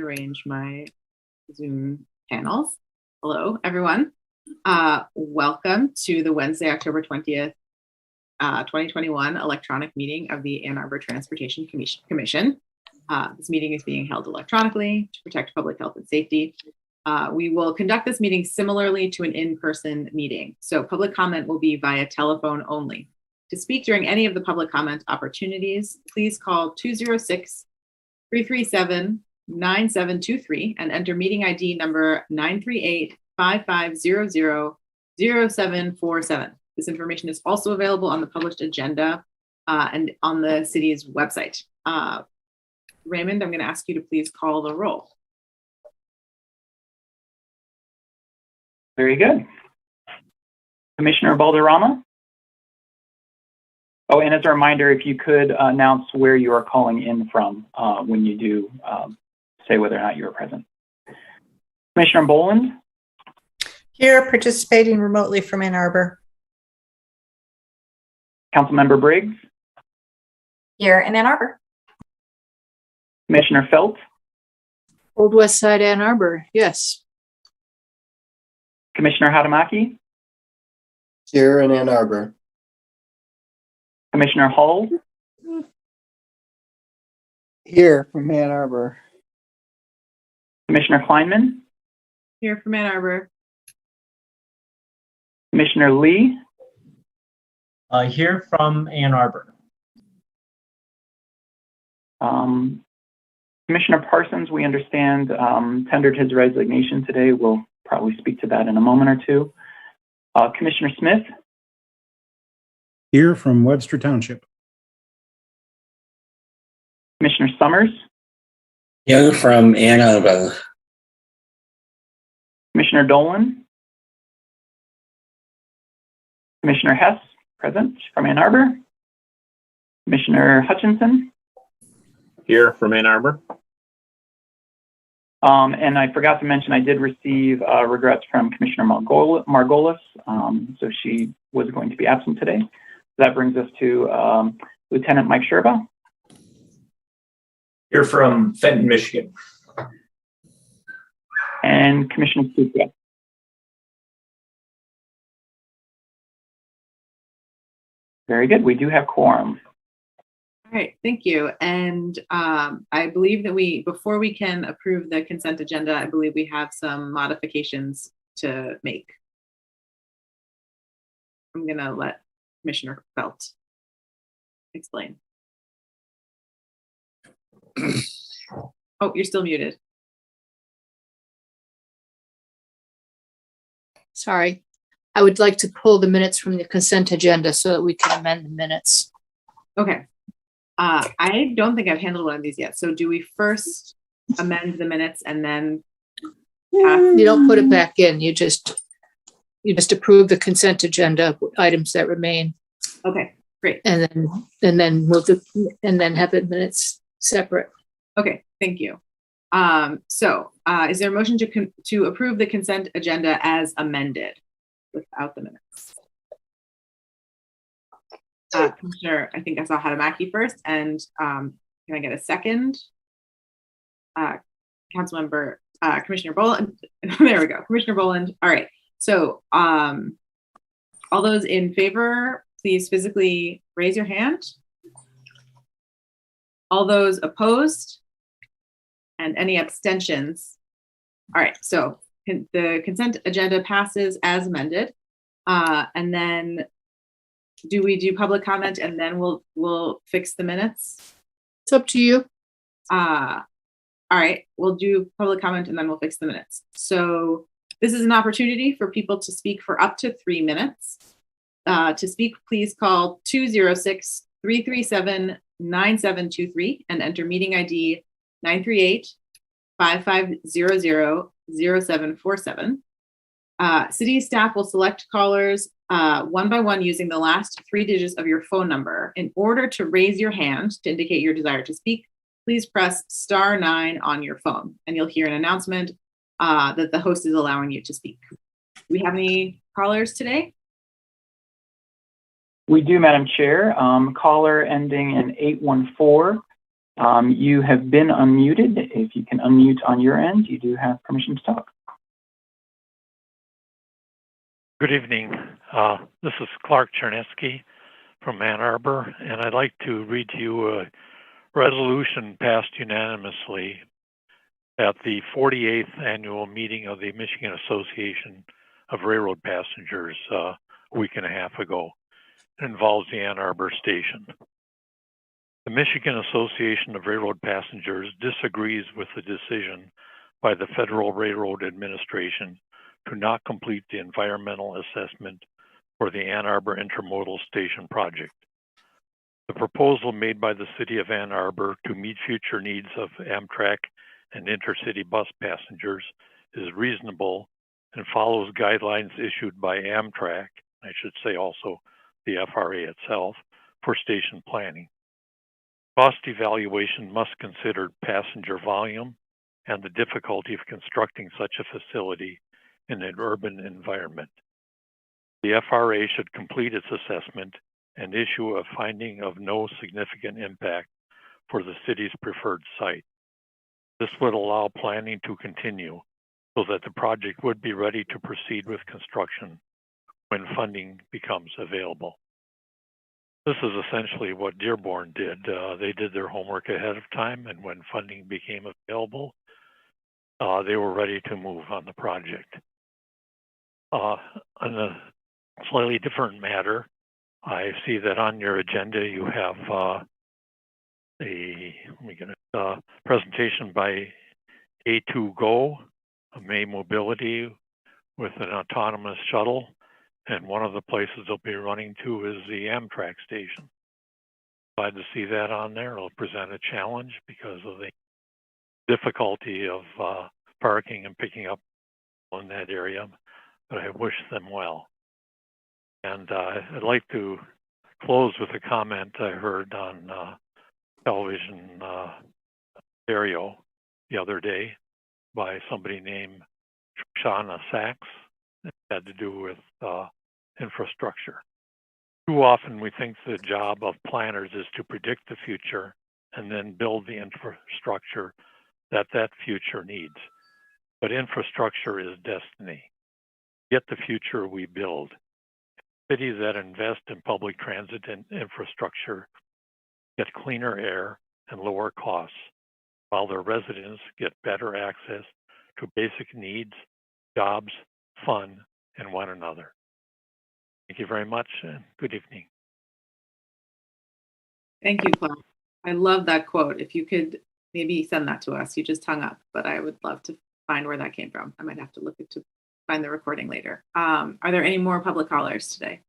arrange my Zoom panels. Hello, everyone. Welcome to the Wednesday, October 20th, 2021 electronic meeting of the Ann Arbor Transportation Commission. This meeting is being held electronically to protect public health and safety. We will conduct this meeting similarly to an in-person meeting. So public comment will be via telephone only. To speak during any of the public comment opportunities, please call 206-337-9723 and enter meeting ID number 938-5500-0747. This information is also available on the published agenda and on the city's website. Raymond, I'm going to ask you to please call the roll. Very good. Commissioner Balderrama. Oh, and as a reminder, if you could announce where you are calling in from when you do say whether or not you are present. Commissioner Boland. Here, participating remotely from Ann Arbor. Councilmember Briggs. Here in Ann Arbor. Commissioner Felt. Old West Side Ann Arbor, yes. Commissioner Hadamaki. Here in Ann Arbor. Commissioner Hall. Here from Ann Arbor. Commissioner Kleinman. Here from Ann Arbor. Commissioner Lee. Here from Ann Arbor. Commissioner Parsons, we understand, tendered his resignation today. We'll probably speak to that in a moment or two. Commissioner Smith. Here from Webster Township. Commissioner Summers. Here from Ann Arbor. Commissioner Dolan. Commissioner Hess, present from Ann Arbor. Commissioner Hutchinson. Here from Ann Arbor. And I forgot to mention, I did receive regrets from Commissioner Margolis, so she was going to be absent today. So that brings us to Lieutenant Mike Sherba. Here from Fenton, Michigan. And Commissioner Sucre. Very good, we do have quorum. All right, thank you. And I believe that before we can approve the consent agenda, I believe we have some modifications to make. I'm going to let Commissioner Felt explain. Oh, you're still muted. Sorry. I would like to pull the minutes from the consent agenda so that we can amend the minutes. Okay. I don't think I've handled one of these yet. So do we first amend the minutes and then You don't put it back in. You just approve the consent agenda items that remain. Okay, great. And then have the minutes separate. Okay, thank you. Is there a motion to approve the consent agenda as amended without the minutes? Commissioner, I think I saw Hadamaki first, and can I get a second? Councilmember, Commissioner Boland. There we go, Commissioner Boland. All right. So, all those in favor, please physically raise your hand. All those opposed, and any abstentions. All right. So the consent agenda passes as amended, and then. Do we do public comment and then we'll fix the minutes? It's up to you. All right, we'll do public comment and then we'll fix the minutes. So this is an opportunity for people to speak for up to 3 minutes. To speak, please call 206-337-9723 and enter meeting ID 938-5500-0747. City staff will select callers one by one using the last 3 digits of your phone number. In order to raise your hand to indicate your desire to speak, please press *9 on your phone and you'll hear an announcement that the host is allowing you to speak. Do we have any callers today? We do, Madam Chair. Caller ending in 814 You have been unmuted. If you can unmute on your end, you do have permission to talk. Good evening. This is Clark Chernesky from Ann Arbor, and I'd like to read to you a resolution passed unanimously at the 48th annual meeting of the Michigan Association of Railroad Passengers a week and a half ago. It involves the Ann Arbor station. The Michigan Association of Railroad Passengers disagrees with the decision by the Federal Railroad Administration to not complete the environmental assessment for the Ann Arbor Intermodal Station project. The proposal made by the City of Ann Arbor to meet future needs of Amtrak and intercity bus passengers is reasonable and follows guidelines issued by Amtrak, I should say also the FRA itself, for station planning. Cost evaluation must consider passenger volume and the difficulty of constructing such a facility in an urban environment. The FRA should complete its assessment and issue a finding of no significant impact for the city's preferred site. This would allow planning to continue so that the project would be ready to proceed with construction when funding becomes available. This is essentially what Dearborn did. They did their homework ahead of time, and when funding became available, they were ready to move on the project. On a slightly different matter, I see that on your agenda you have a presentation by A2Go, a May Mobility with an autonomous shuttle. And one of the places they'll be running to is the Amtrak station. Glad to see that on there. It'll present a challenge because of the difficulty of parking and picking up in that area, but I wish them well. And I'd like to close with a comment I heard on television stereo the other day by somebody named Shauna Sachs. It had to do with infrastructure. Too often we think the job of planners is to predict the future and then build the infrastructure that future needs. But infrastructure is destiny. Yet the future we build. Cities that invest in public transit and infrastructure get cleaner air and lower costs, while their residents get better access to basic needs, jobs, fun, and one another. Thank you very much, and good evening. Thank you, Clark. I love that quote. If you could maybe send that to us. You just hung up, but I would love to find where that came from. I might have to look to find the recording later. Are there any more public callers today?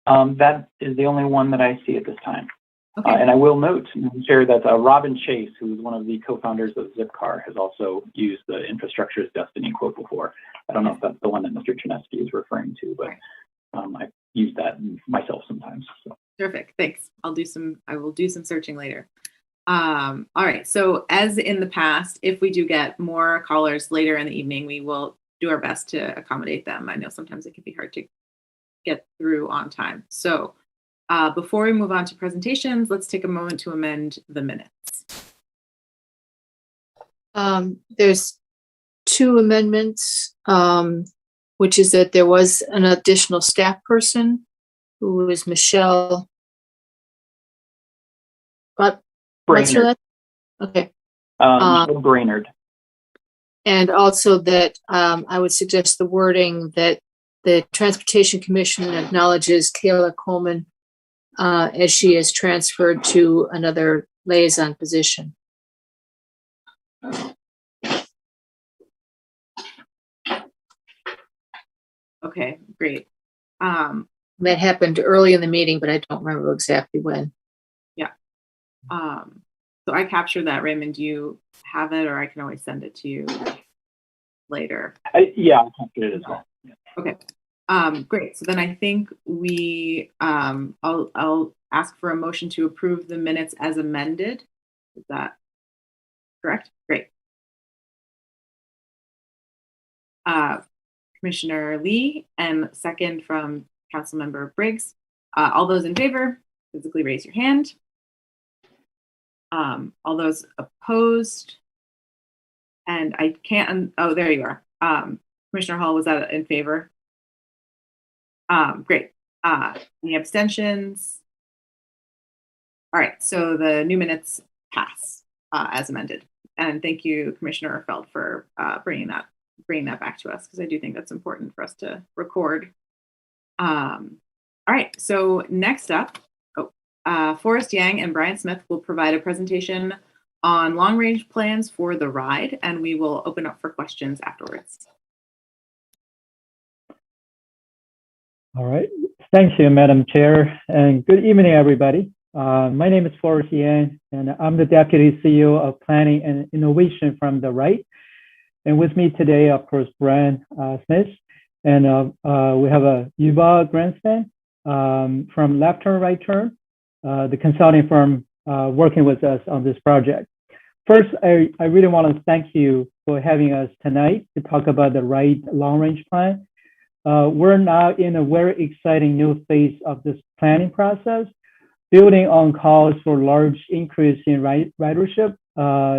That is the only one that I see at this time. Okay. And I will note and share that Robin Chase, who is one of the co-founders of Zipcar, has also used the infrastructure as destiny quote before. I don't know if that's the one that Mr. Chernesky is referring to, but I've used that myself sometimes. So. Terrific, thanks. I will do some searching later. All right, so as in the past, if we do get more callers later in the evening, we will do our best to accommodate them. I know sometimes it can be hard to get through on time. So before we move on to presentations, let's take a moment to amend the minutes. There's two amendments, which is that there was an additional staff person who is Michelle. But what's her last? Okay. Michelle Brainerd. And also that I would suggest the wording that the Transportation Commission acknowledges Kayla Coleman as she is transferred to another liaison position. Okay, great. That happened early in the meeting, but I don't remember exactly when. Yeah. So I captured that. Raymond, do you have it, or I can always send it to you later? Yeah, I captured it as well. Yeah. Okay. Great. So then I think we, I'll ask for a motion to approve the minutes as amended. Is that correct? Great. Commissioner Lee, and second from Councilmember Briggs. All those in favor, physically raise your hand. All those opposed? And I can't, oh, there you are. Commissioner Hall, was that in favor? Great. Any abstentions? All right, so the new minutes pass as amended. And thank you, Commissioner Feld, for bringing that back to us, because I do think that's important for us to record. All right, so next up, Forrest Yang and Brian Smith will provide a presentation on long-range plans for the ride, and we will open up for questions afterwards. All right. Thank you, Madam Chair, and good evening, everybody. My name is Forrest Yang, and I'm the Deputy CEO of Planning and Innovation from the Right. And with me today, of course, Brian Smith, and we have a Yuval Grandstand from Left Turn, Right Turn, the consulting firm working with us on this project. First, I really want to thank you for having us tonight to talk about the right long-range plan. We're now in a very exciting new phase of this planning process, building on calls for large increase in ridership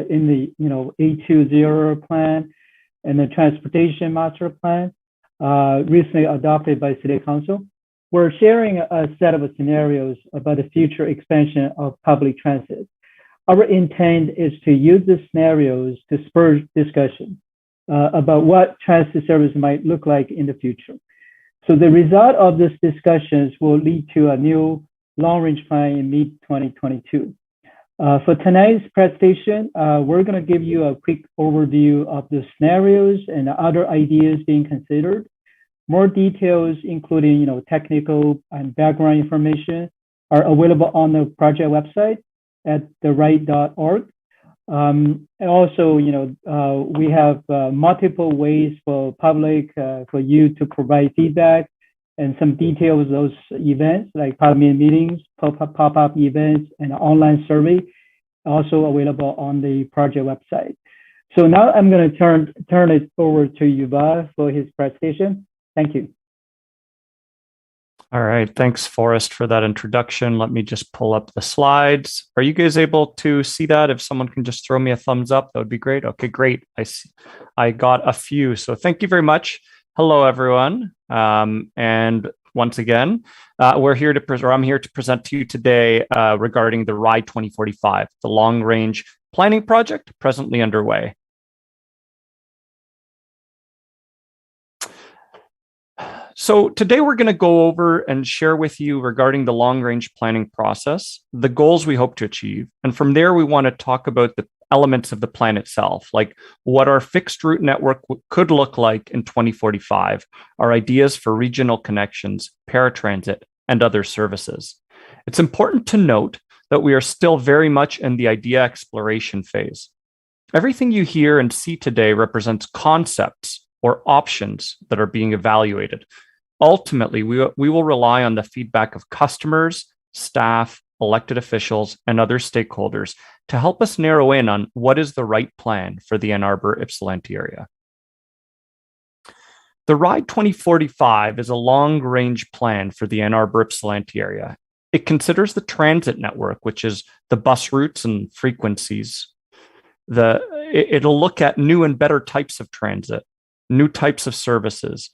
in the A20 plan and the transportation master plan recently adopted by City Council. We're sharing a set of scenarios about the future expansion of public transit. Our intent is to use the scenarios to spur discussion about what transit service might look like in the future. So the result of these discussions will lead to a new long-range plan in mid-2022. For tonight's presentation, we're going to give you a quick overview of the scenarios and other ideas being considered. More details, including technical and background information, are available on the project website at theright.org. And also, we have multiple ways for public, for you to provide feedback and some details of those events, like parliament meetings, pop-up events, and online survey, also available on the project website. So now I'm going to turn it over to Yuval for his presentation. Thank you. All right, thanks, Forrest, for that introduction. Let me just pull up the slides. Are you guys able to see that? If someone can just throw me a thumbs up, that would be great. Okay, great. I got a few, so thank you very much. Hello, everyone. And once again, I'm here to present to you today regarding the RIDE 2045, the long-range planning project presently underway. So today we're going to go over and share with you regarding the long-range planning process, the goals we hope to achieve. And from there, we want to talk about the elements of the plan itself, like what our fixed route network could look like in 2045, our ideas for regional connections, paratransit, and other services. It's important to note that we are still very much in the idea exploration phase. Everything you hear and see today represents concepts or options that are being evaluated. Ultimately, we will rely on the feedback of customers, staff, elected officials, and other stakeholders to help us narrow in on what is the right plan for the Ann Arbor Ypsilanti area. The RIDE 2045 is a long-range plan for the Ann Arbor Ypsilanti area. It considers the transit network, which is the bus routes and frequencies. It'll look at new and better types of transit, new types of services,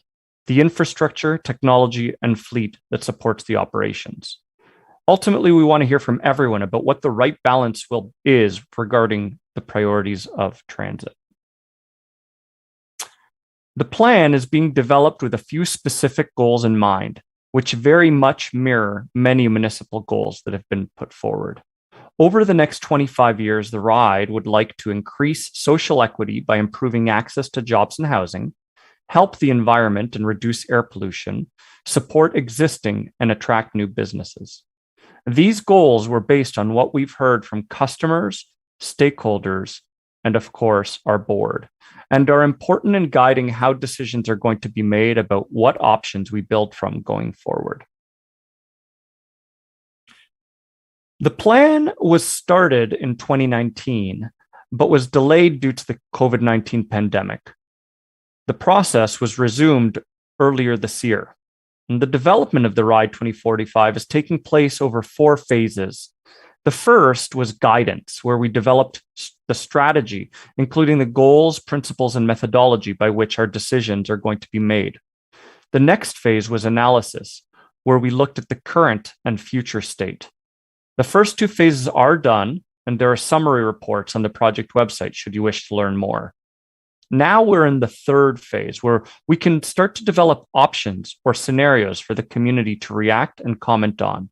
the infrastructure, technology, and fleet that supports the operations. Ultimately, we want to hear from everyone about what the right balance is regarding the priorities of transit. The plan is being developed with a few specific goals in mind, which very much mirror many municipal goals that have been put forward. Over the next 25 years, the RIDE would like to increase social equity by improving access to jobs and housing, help the environment and reduce air pollution, support existing and attract new businesses. These goals were based on what we've heard from customers, stakeholders, and of course, our board, and are important in guiding how decisions are going to be made about what options we build from going forward. The plan was started in 2019, but was delayed due to the COVID-19 pandemic. The process was resumed earlier this year. And the development of the RIDE 2045 is taking place over 4 phases. The first was guidance, where we developed the strategy, including the goals, principles, and methodology by which our decisions are going to be made. The next phase was analysis, where we looked at the current and future state. The first two phases are done, and there are summary reports on the project website should you wish to learn more. Now we're in the third phase, where we can start to develop options or scenarios for the community to react and comment on.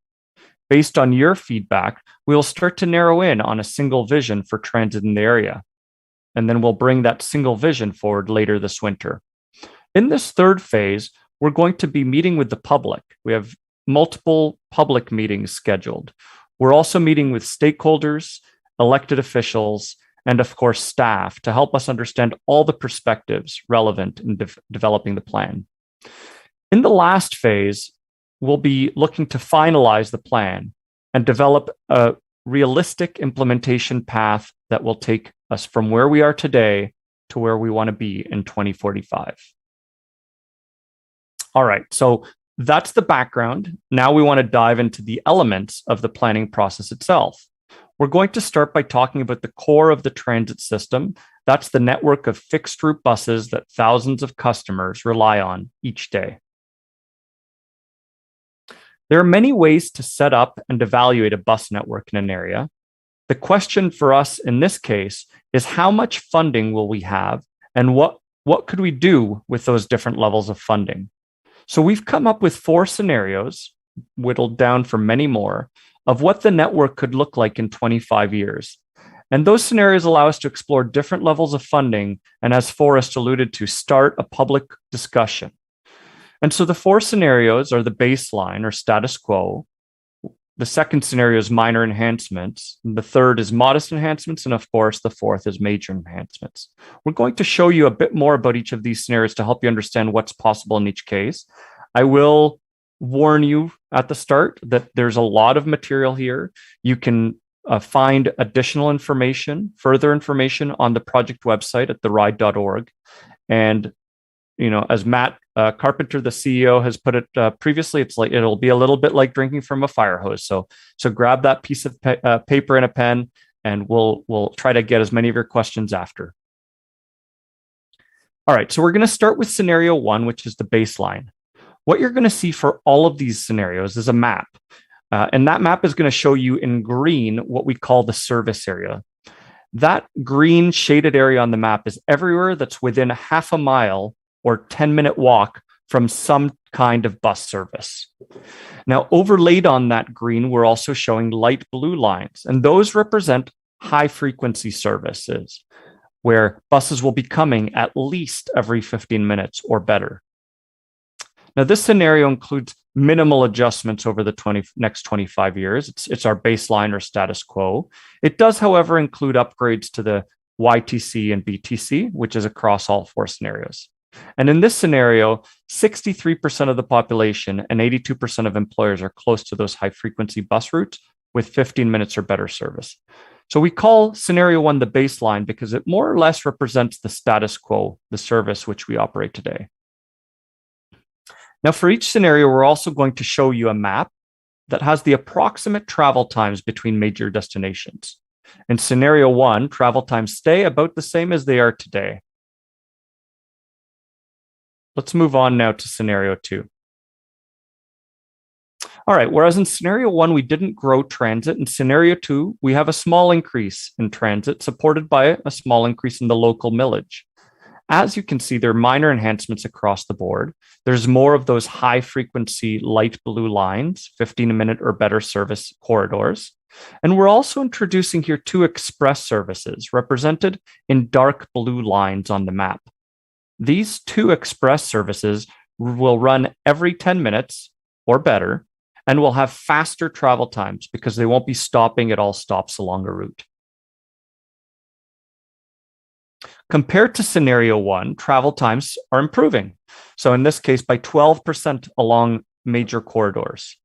Based on your feedback, we'll start to narrow in on a single vision for transit in the area. And then we'll bring that single vision forward later this winter. In this third phase, we're going to be meeting with the public. We have multiple public meetings scheduled. We're also meeting with stakeholders, elected officials, and of course, staff to help us understand all the perspectives relevant in developing the plan. In the last phase, we'll be looking to finalize the plan and develop a realistic implementation path that will take us from where we are today to where we want to be in 2045. All right, so that's the background. Now we want to dive into the elements of the planning process itself. We're going to start by talking about the core of the transit system. That's the network of fixed route buses that thousands of customers rely on each day. There are many ways to set up and evaluate a bus network in an area. The question for us in this case is how much funding will we have and what could we do with those different levels of funding? So we've come up with 4 scenarios, whittled down from many more, of what the network could look like in 25 years. And those scenarios allow us to explore different levels of funding and, as Forrest alluded to, start a public discussion. And so the 4 scenarios are the baseline or status quo. The second scenario is minor enhancements. The third is modest enhancements. And of course, the fourth is major enhancements. We're going to show you a bit more about each of these scenarios to help you understand what's possible in each case. I will warn you at the start that there's a lot of material here. You can find additional information, further information on the project website at theride.org. And, you know, as Matt Carpenter, the CEO, has put it previously, it'll be a little bit like drinking from a fire hose. So grab that piece of paper and a pen, and we'll try to get as many of your questions after. All right, so we're going to start with scenario 1, which is the baseline. What you're going to see for all of these scenarios is a map. And that map is going to show you in green what we call the service area. That green shaded area on the map is everywhere that's within a half a mile or 10-minute walk from some kind of bus service. Now, overlaid on that green, we're also showing light blue lines, and those represent high-frequency services, where buses will be coming at least every 15 minutes or better. Now, this scenario includes minimal adjustments over the next 25 years. It's our baseline or status quo. It does, however, include upgrades to the YTC and BTC, which is across all 4 scenarios. And in this scenario, 63% of the population and 82% of employers are close to those high-frequency bus routes with 15 minutes or better service. So we call scenario 1 the baseline because it more or less represents the status quo, the service which we operate today. Now, for each scenario, we're also going to show you a map that has the approximate travel times between major destinations. In scenario 1, travel times stay about the same as they are today. Let's move on now to scenario 2. All right, whereas in scenario 1, we didn't grow transit, in scenario 2, we have a small increase in transit supported by a small increase in the local millage. As you can see, there are minor enhancements across the board. There's more of those high frequency light blue lines, 15-minute or better service corridors. And we're also introducing here 2 express services represented in dark blue lines on the map. These 2 express services will run every 10 minutes or better and will have faster travel times because they won't be stopping at all stops along a route. Compared to scenario 1, travel times are improving. So in this case, by 12% along major corridors,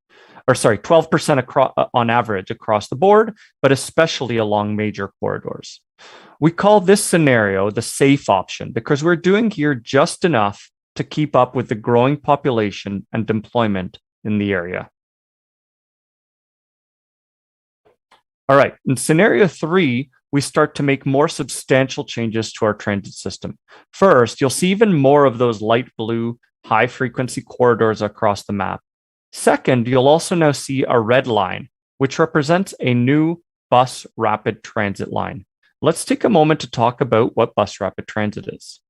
12% on average across the board, but especially along major corridors. We call this scenario the safe option because we're doing here just enough to keep up with the growing population and employment in the area. All right, in scenario 3, we start to make more substantial changes to our transit system. First, you'll see even more of those light blue high frequency corridors across the map. Second, you'll also now see a red line, which represents a new bus rapid transit line. Let's take a moment to talk about what bus rapid transit is.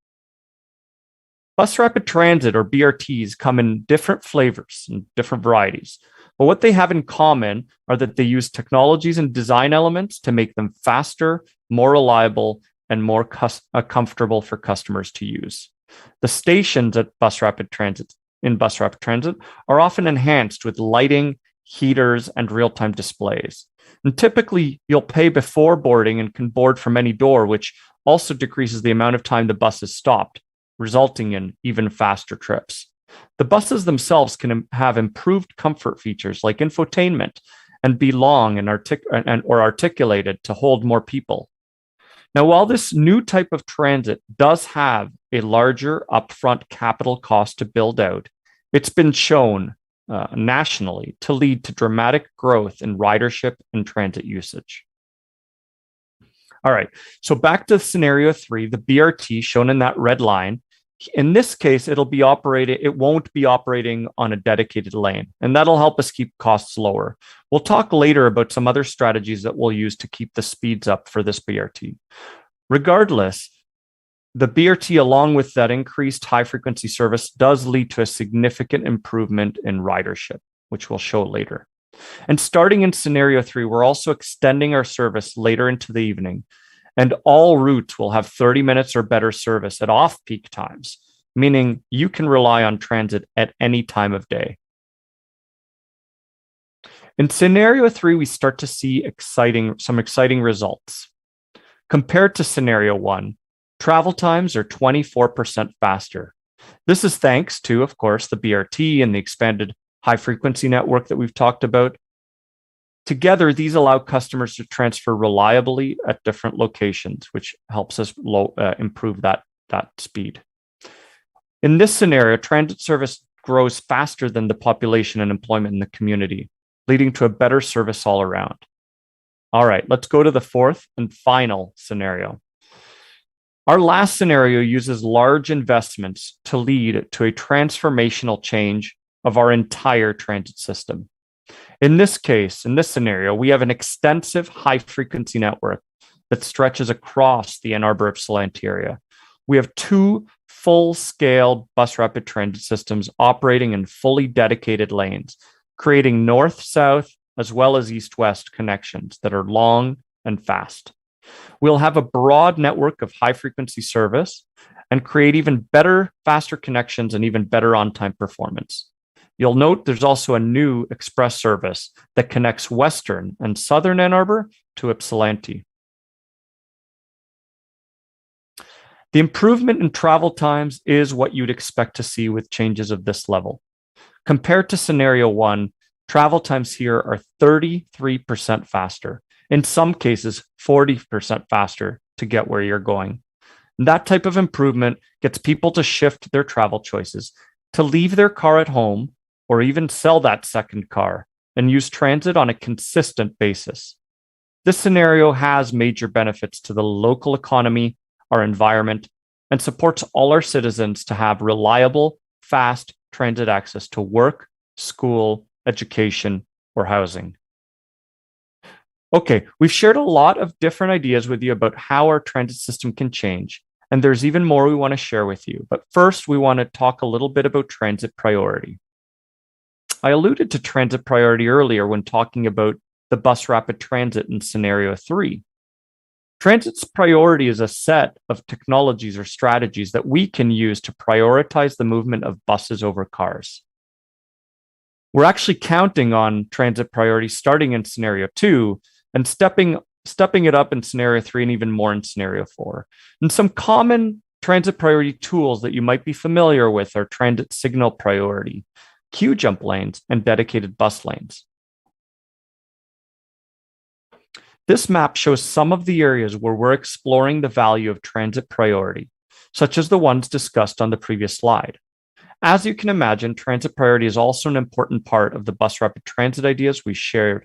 Bus rapid transit, or BRTs, come in different flavors and different varieties. But what they have in common are that they use technologies and design elements to make them faster, more reliable, and more comfortable for customers to use. The stations at bus rapid transit are often enhanced with lighting, heaters, and real-time displays. And typically, you'll pay before boarding and can board from any door, which also decreases the amount of time the bus is stopped, resulting in even faster trips. The buses themselves can have improved comfort features like infotainment and be long or articulated to hold more people. Now, while this new type of transit does have a larger upfront capital cost to build out, it's been shown nationally to lead to dramatic growth in ridership and transit usage. All right, so back to scenario 3, the BRT shown in that red line. In this case, it won't be operating on a dedicated lane, and that'll help us keep costs lower. We'll talk later about some other strategies that we'll use to keep the speeds up for this BRT. Regardless, the BRT, along with that increased high frequency service, does lead to a significant improvement in ridership, which we'll show later. And starting in scenario 3, we're also extending our service later into the evening. And all routes will have 30 minutes or better service at off-peak times, meaning you can rely on transit at any time of day. In scenario 3, we start to see some exciting results. Compared to scenario 1, travel times are 24% faster. This is thanks to, of course, the BRT and the expanded high-frequency network that we've talked about. Together, these allow customers to transfer reliably at different locations, which helps us improve that speed. In this scenario, transit service grows faster than the population and employment in the community, leading to a better service all around. All right, let's go to the fourth and final scenario. Our last scenario uses large investments to lead to a transformational change of our entire transit system. In this case, in this scenario, we have an extensive high-frequency network that stretches across the Ann Arbor Ypsilanti area. We have 2 full-scale bus rapid transit systems operating in fully dedicated lanes, creating north-south as well as east-west connections that are long and fast. We'll have a broad network of high-frequency service and create even better, faster connections and even better on-time performance. You'll note there's also a new express service that connects western and southern Ann Arbor to Ypsilanti. The improvement in travel times is what you'd expect to see with changes of this level. Compared to scenario 1, travel times here are 33% faster. In some cases, 40% faster to get where you're going. And that type of improvement gets people to shift their travel choices, to leave their car at home, or even sell that second car and use transit on a consistent basis. This scenario has major benefits to the local economy, our environment, and supports all our citizens to have reliable, fast transit access to work, school, education, or housing. Okay, we've shared a lot of different ideas with you about how our transit system can change, and there's even more we want to share with you. But first, we want to talk a little bit about transit priority. I alluded to transit priority earlier when talking about the bus rapid transit in scenario 3. Transit's priority is a set of technologies or strategies that we can use to prioritize the movement of buses over cars. We're actually counting on transit priority starting in scenario 2 and stepping it up in scenario 3 and even more in scenario 4. And some common transit priority tools that you might be familiar with are transit signal priority, queue jump lanes, and dedicated bus lanes. This map shows some of the areas where we're exploring the value of transit priority, such as the ones discussed on the previous slide. As you can imagine, transit priority is also an important part of the bus rapid transit ideas we shared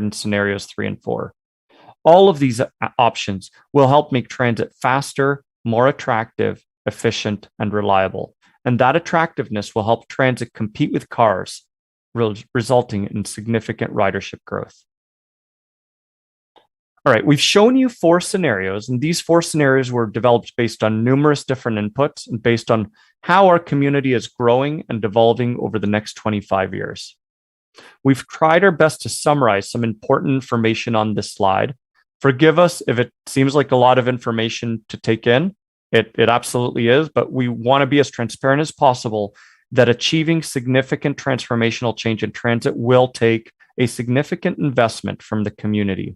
in scenarios 3 and 4. All of these options will help make transit faster, more attractive, efficient, and reliable. And that attractiveness will help transit compete with cars, resulting in significant ridership growth. All right, we've shown you 4 scenarios, and these 4 scenarios were developed based on numerous different inputs and based on how our community is growing and evolving over the next 25 years. We've tried our best to summarize some important information on this slide. Forgive us if it seems like a lot of information to take in. It absolutely is, but we want to be as transparent as possible that achieving significant transformational change in transit will take a significant investment from the community.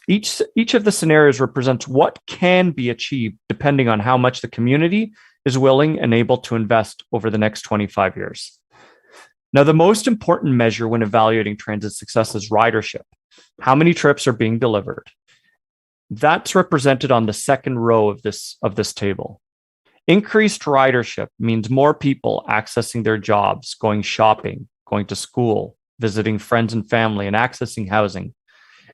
Each of the scenarios represents what can be achieved depending on how much the community is willing and able to invest over the next 25 years. Now, the most important measure when evaluating transit success is ridership. How many trips are being delivered? That's represented on the second row of this table. Increased ridership means more people accessing their jobs, going shopping, going to school, visiting friends and family, and accessing housing.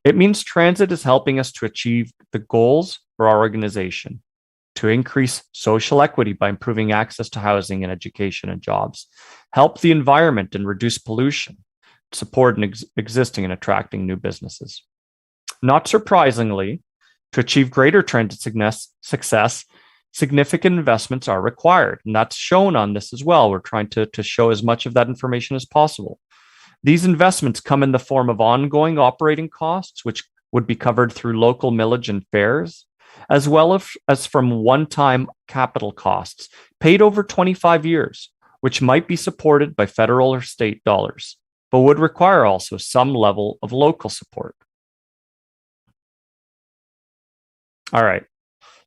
It means transit is helping us to achieve the goals for our organization, to increase social equity by improving access to housing and education and jobs, help the environment and reduce pollution, support existing and attracting new businesses. Not surprisingly, to achieve greater transit success, significant investments are required, and that's shown on this as well. We're trying to show as much of that information as possible. These investments come in the form of ongoing operating costs, which would be covered through local millage and fares, as well as from one-time capital costs paid over 25 years, which might be supported by federal or state dollars, but would require also some level of local support. All right.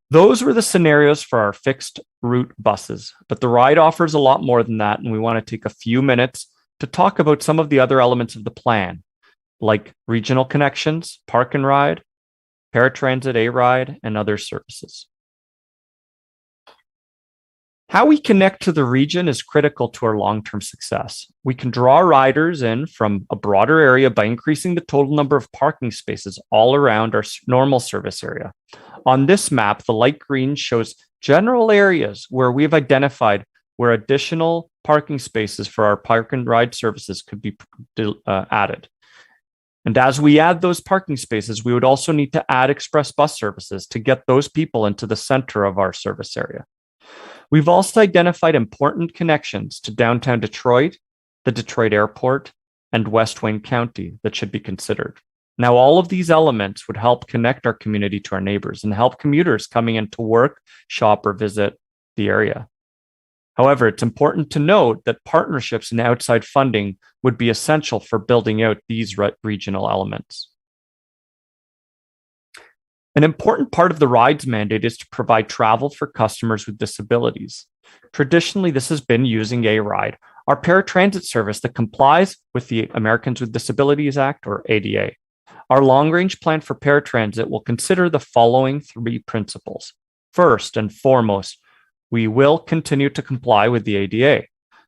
Those were the scenarios for our fixed route buses, but the ride offers a lot more than that, and we want to take a few minutes to talk about some of the other elements of the plan, like regional connections, park and ride, paratransit, A-Ride, and other services. How we connect to the region is critical to our long-term success. We can draw riders in from a broader area by increasing the total number of parking spaces all around our normal service area. On this map, the light green shows general areas where we've identified where additional parking spaces for our park and ride services could be added. And as we add those parking spaces, we would also need to add express bus services to get those people into the center of our service area. We've also identified important connections to downtown Detroit, the Detroit Airport, and West Wayne County that should be considered. Now, all of these elements would help connect our community to our neighbors and help commuters coming in to work, shop, or visit the area. However, it's important to note that partnerships and outside funding would be essential for building out these regional elements. An important part of the rides mandate is to provide travel for customers with disabilities. Traditionally, this has been using A-Ride, our paratransit service that complies with the Americans with Disabilities Act, or ADA. Our long-range plan for paratransit will consider the following 3 principles. First and foremost, we will continue to comply with the ADA.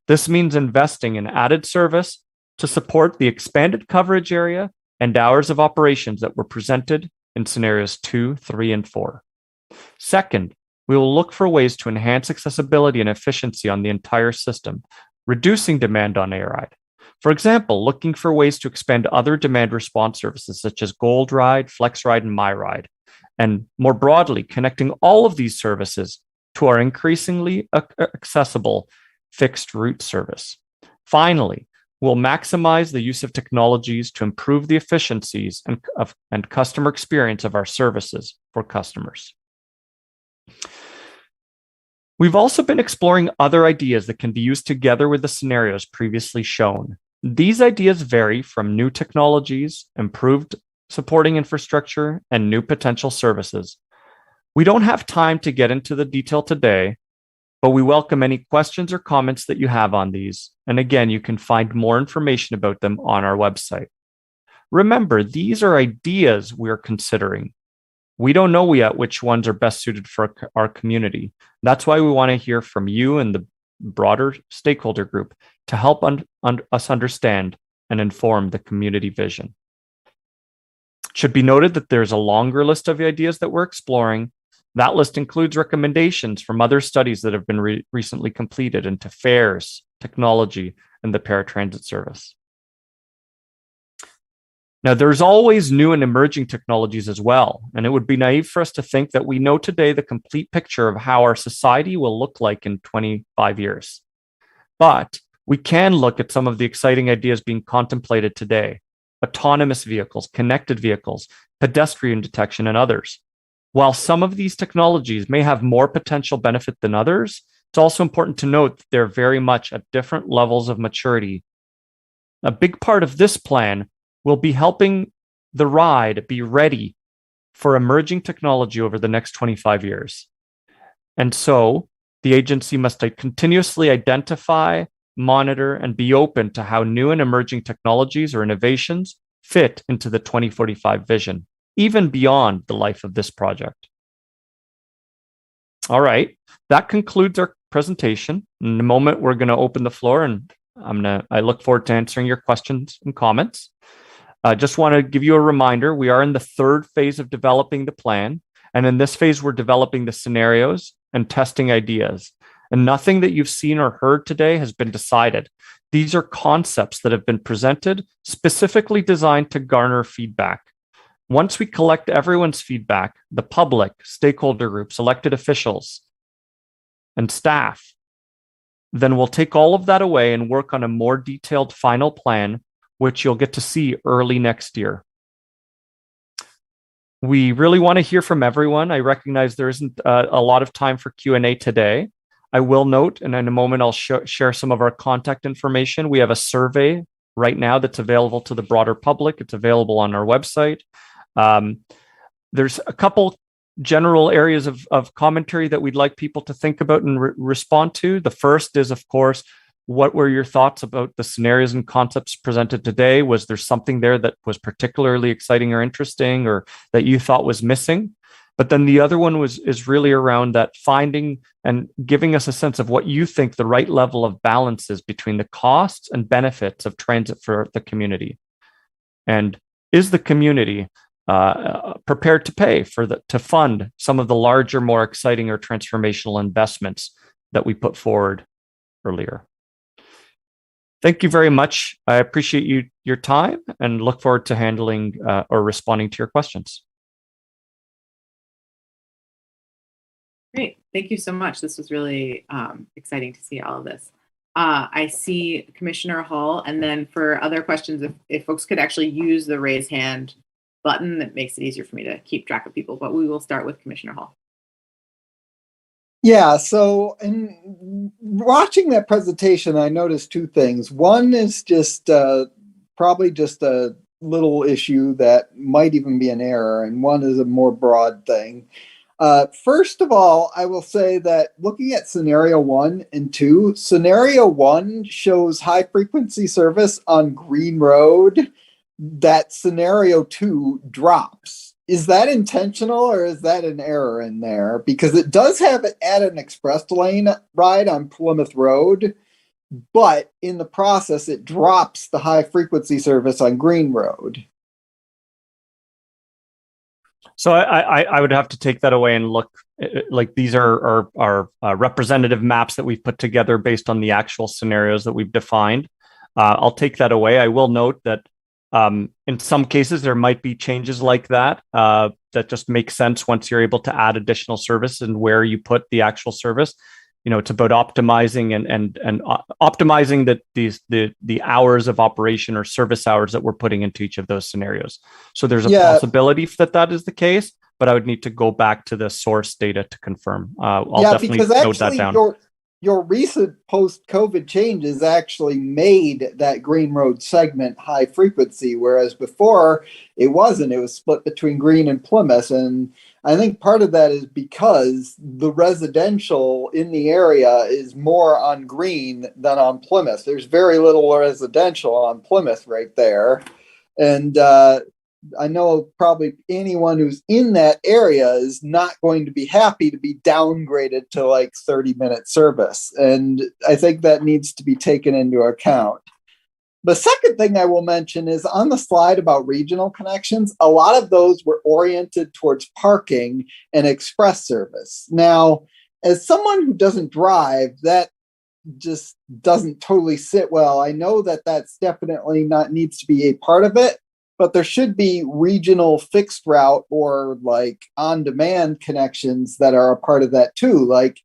This means investing in added service to support the expanded coverage area and hours of operations that were presented in scenarios 2, 3, and 4. Second, we will look for ways to enhance accessibility and efficiency on the entire system, reducing demand on A-Ride. For example, looking for ways to expand other demand response services such as Gold Ride, Flex Ride, and My Ride, and more broadly, connecting all of these services to our increasingly accessible fixed route service. Finally, we'll maximize the use of technologies to improve the efficiencies and customer experience of our services for customers. We've also been exploring other ideas that can be used together with the scenarios previously shown. These ideas vary from new technologies, improved supporting infrastructure, and new potential services. We don't have time to get into the detail today, but we welcome any questions or comments that you have on these. And again, you can find more information about them on our website. Remember, these are ideas we're considering. We don't know yet which ones are best suited for our community. That's why we want to hear from you and the broader stakeholder group to help us understand and inform the community vision. should be noted that there's a longer list of ideas that we're exploring. That list includes recommendations from other studies that have been recently completed into fares, technology, and the paratransit service. Now, there's always new and emerging technologies as well, and it would be naive for us to think that we know today the complete picture of how our society will look like in 25 years. But we can look at some of the exciting ideas being contemplated today: autonomous vehicles, connected vehicles, pedestrian detection, and others. While some of these technologies may have more potential benefit than others, it's also important to note that they're very much at different levels of maturity. A big part of this plan will be helping the ride be ready for emerging technology over the next 25 years. And so the agency must continuously identify, monitor, and be open to how new and emerging technologies or innovations fit into the 2045 vision, even beyond the life of this project. All right, that concludes our presentation. In a moment, we're going to open the floor, and I look forward to answering your questions and comments. I just want to give you a reminder, we are in the third phase of developing the plan. And in this phase, we're developing the scenarios and testing ideas. And nothing that you've seen or heard today has been decided. These are concepts that have been presented, specifically designed to garner feedback. Once we collect everyone's feedback, the public, stakeholder groups, elected officials, and staff, then we'll take all of that away and work on a more detailed final plan, which you'll get to see early next year. We really want to hear from everyone. I recognize there isn't a lot of time for Q&A today. I will note, and in a moment, I'll share some of our contact information. We have a survey right now that's available to the broader public. It's available on our website. There's a couple general areas of commentary that we'd like people to think about and respond to. The first is, of course, what were your thoughts about the scenarios and concepts presented today? Was there something there that was particularly exciting or interesting, or that you thought was missing? But then the other one is really around that finding and giving us a sense of what you think the right level of balance is between the costs and benefits of transit for the community. And is the community prepared to pay to fund some of the larger, more exciting or transformational investments that we put forward earlier? Thank you very much. I appreciate your time and look forward to handling or responding to your questions. Great. Thank you so much. This was really exciting to see all of this. I see Commissioner Hall, and then for other questions, if folks could actually use the raise hand button, that makes it easier for me to keep track of people, but we will start with Commissioner Hall. Yeah, so in watching that presentation, I noticed two things. One is just probably just a little issue that might even be an error, and one is a more broad thing. First of all, I will say that looking at scenario 1 and 2, scenario 1 shows high frequency service on Green Road. That scenario 2 drops. Is that intentional, or is that an error in there? Because it does have it at an express lane ride on Plymouth Road, but in the process, it drops the high frequency service on Green Road. So I would have to take that away and look, like these are representative maps that we've put together based on the actual scenarios that we've defined. I'll take that away. I will note that in some cases, there might be changes like that that just make sense once you're able to add additional service and where you put the actual service. You know, it's about optimizing and optimizing the hours of operation or service hours that we're putting into each of those scenarios. So there's a possibility that is the case, but I would need to go back to the source data to confirm. I'll definitely note that down. Your recent post-COVID changes actually made that Green Road segment high frequency, whereas before it wasn't. It was split between Green and Plymouth. And I think part of that is because the residential in the area is more on Green than on Plymouth. There's very little residential on Plymouth right there. And I know probably anyone who's in that area is not going to be happy to be downgraded to like 30-minute service. And I think that needs to be taken into account. The second thing I will mention is on the slide about regional connections, a lot of those were oriented towards parking and express service. Now, as someone who doesn't drive, that just doesn't totally sit well. I know that that's definitely not needs to be a part of it, but there should be regional fixed route or like on-demand connections that are a part of that too. Like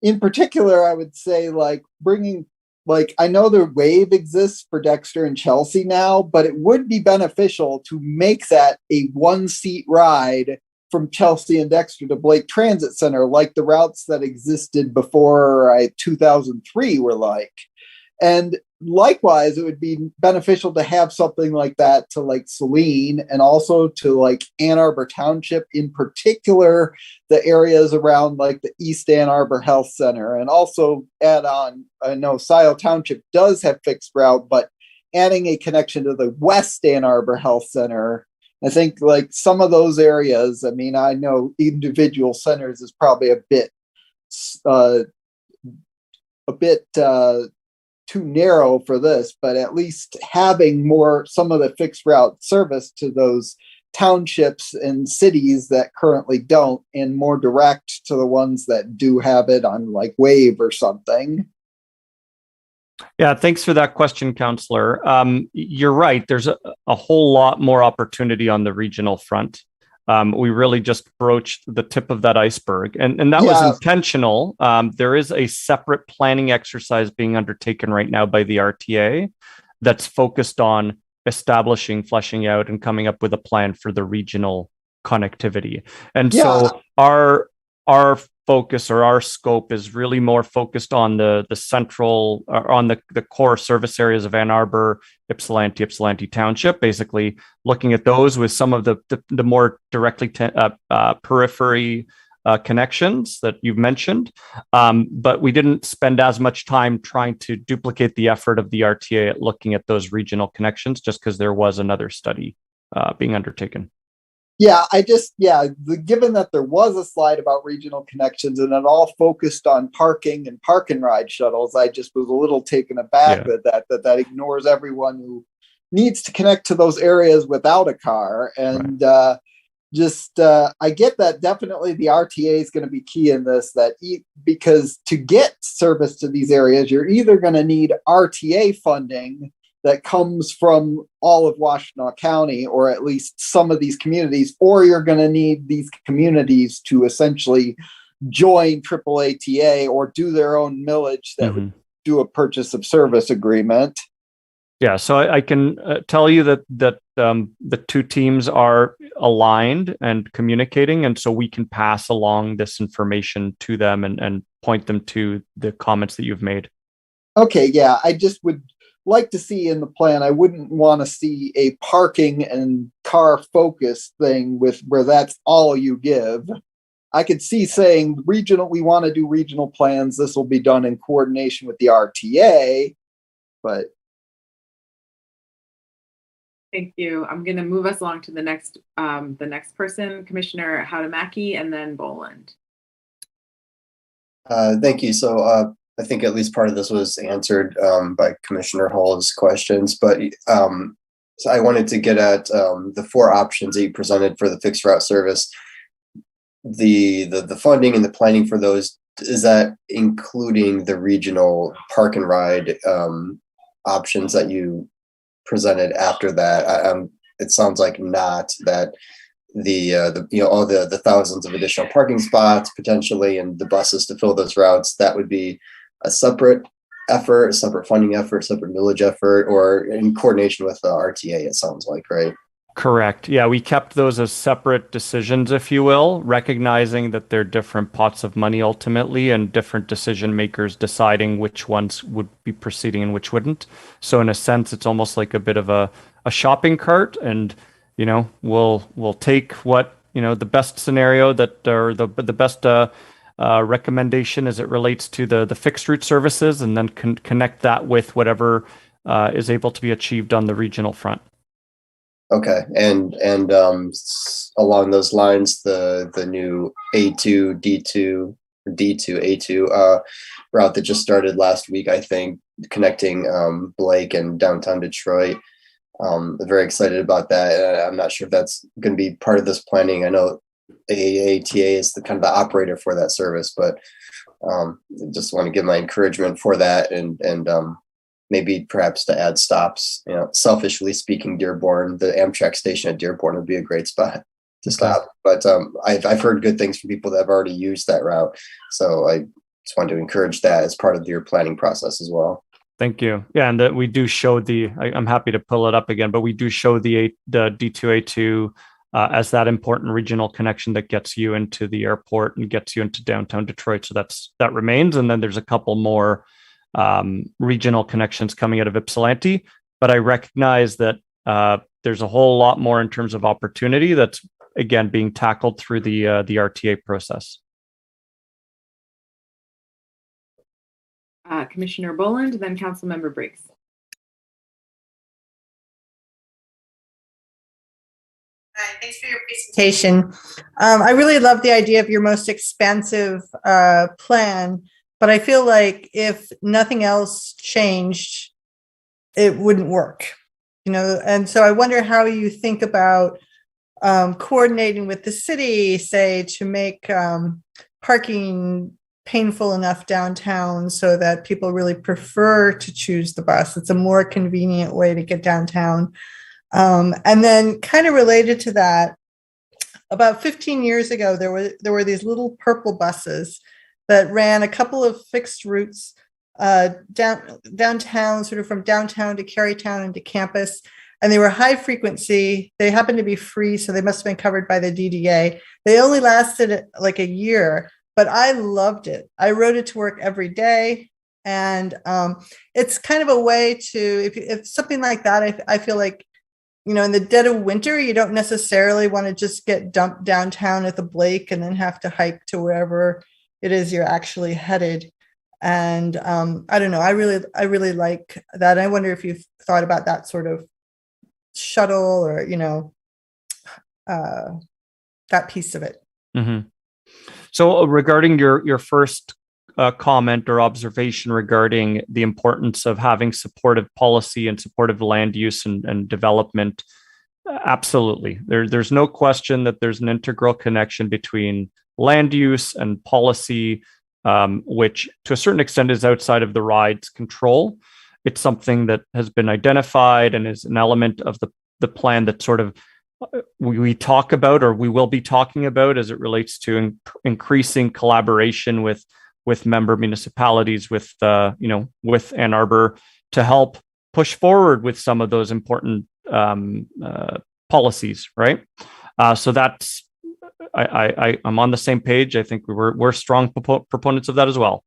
in particular, I would say like bringing, like I know the wave exists for Dexter and Chelsea now, but it would be beneficial to make that a one-seat ride from Chelsea and Dexter to Blake Transit Center, like the routes that existed before 2003 were like. And likewise, it would be beneficial to have something like that to like Saline and also to like Ann Arbor Township, in particular, the areas around like the East Ann Arbor Health Center. And also add on, I know Scioto Township does have fixed route, but adding a connection to the West Ann Arbor Health Center, I think like some of those areas, I mean, I know individual centers is probably a bit too narrow for this, but at least having more, some of the fixed route service to those townships and cities that currently don't, and more direct to the ones that do have it on like Wave or something. Yeah, thanks for that question, Counselor. You're right. There's a whole lot more opportunity on the regional front. We really just broached the tip of that iceberg, and that was intentional. There is a separate planning exercise being undertaken right now by the RTA that's focused on establishing, fleshing out, and coming up with a plan for the regional connectivity. And so our focus or our scope is really more focused on the central, or on the core service areas of Ann Arbor, Ypsilanti Township, basically looking at those with some of the more directly periphery connections that you've mentioned. But we didn't spend as much time trying to duplicate the effort of the RTA at looking at those regional connections, just because there was another study being undertaken. Yeah, given that there was a slide about regional connections and it all focused on parking and park and ride shuttles, I just was a little taken aback with that ignores everyone who needs to connect to those areas without a car. And I get that definitely the RTA is going to be key in this, because to get service to these areas, you're either going to need RTA funding that comes from all of Washtenaw County, or at least some of these communities, or you're going to need these communities to essentially join AAATA or do their own millage that would do a purchase of service agreement. Yeah, so I can tell you that the two teams are aligned and communicating, and so we can pass along this information to them and point them to the comments that you've made. Okay, yeah, I just would like to see in the plan, I wouldn't want to see a parking and car focus thing where that's all you give. I could see saying we want to do regional plans. This will be done in coordination with the RTA, but. Thank you. I'm going to move us along to the next person, Commissioner Howtamaki, and then Boland. Thank you. So I think at least part of this was answered by Commissioner Hall's questions, but so I wanted to get at the four options that you presented for the fixed route service. The funding and the planning for those, is that including the regional park and ride options that you presented after that? It sounds like not, that all the thousands of additional parking spots potentially and the buses to fill those routes, that would be a separate effort, a separate funding effort, separate millage effort, or in coordination with the RTA, it sounds like, right? Correct. Yeah, we kept those as separate decisions, if you will, recognizing that they're different pots of money ultimately and different decision makers deciding which ones would be proceeding and which wouldn't. So in a sense, it's almost like a bit of a shopping cart, and we'll take what the best scenario that, or the best recommendation as it relates to the fixed route services, and then connect that with whatever is able to be achieved on the regional front. Okay, and along those lines, the new A2 D2 D2 A2 route that just started last week, I think, connecting Blake and downtown Detroit. I'm very excited about that. I'm not sure if that's going to be part of this planning. I know AATA is the kind of the operator for that service, but just want to give my encouragement for that, and maybe perhaps to add stops. You know, selfishly speaking, Dearborn, the Amtrak station at Dearborn would be a great spot to stop. But I've heard good things from people that have already used that route, so I just wanted to encourage that as part of your planning process as well. Thank you. Yeah, and that we do show I'm happy to pull it up again, but we do show the D2A2 as that important regional connection that gets you into the airport and gets you into downtown Detroit. So that remains. And then there's a couple more regional connections coming out of Ypsilanti, but I recognize that there's a whole lot more in terms of opportunity that's, again, being tackled through the RTA process. Commissioner Boland, then Councilmember Briggs. Hi, thanks for your presentation. I really love the idea of your most expansive plan, but I feel like if nothing else changed, it wouldn't work, you know? And so I wonder how you think about coordinating with the city, say, to make parking painful enough downtown so that people really prefer to choose the bus. It's a more convenient way to get downtown. And then kind of related to that, about 15 years ago, there were these little purple buses that ran a couple of fixed routes downtown, sort of from downtown to Carytown and to campus. And they were high frequency. They happened to be free, so they must have been covered by the DDA. They only lasted like a year, but I loved it. I rode it to work every day. And it's kind of a way to, if something like that, I feel like, you know, in the dead of winter, you don't necessarily want to just get dumped downtown at the Blake and then have to hike to wherever it is you're actually headed. And I don't know, I really like that. I wonder if you've thought about that sort of shuttle or, you know, that piece of it. Mm-hmm. So regarding your first comment or observation regarding the importance of having supportive policy and supportive land use and development, absolutely. There's no question that there's an integral connection between land use and policy, which to a certain extent is outside of the ride's control. It's something that has been identified and is an element of the plan that sort of we talk about, or we will be talking about, as it relates to increasing collaboration with member municipalities, with Ann Arbor, to help push forward with some of those important policies, right? So that's I'm on the same page. I think we're strong proponents of that as well.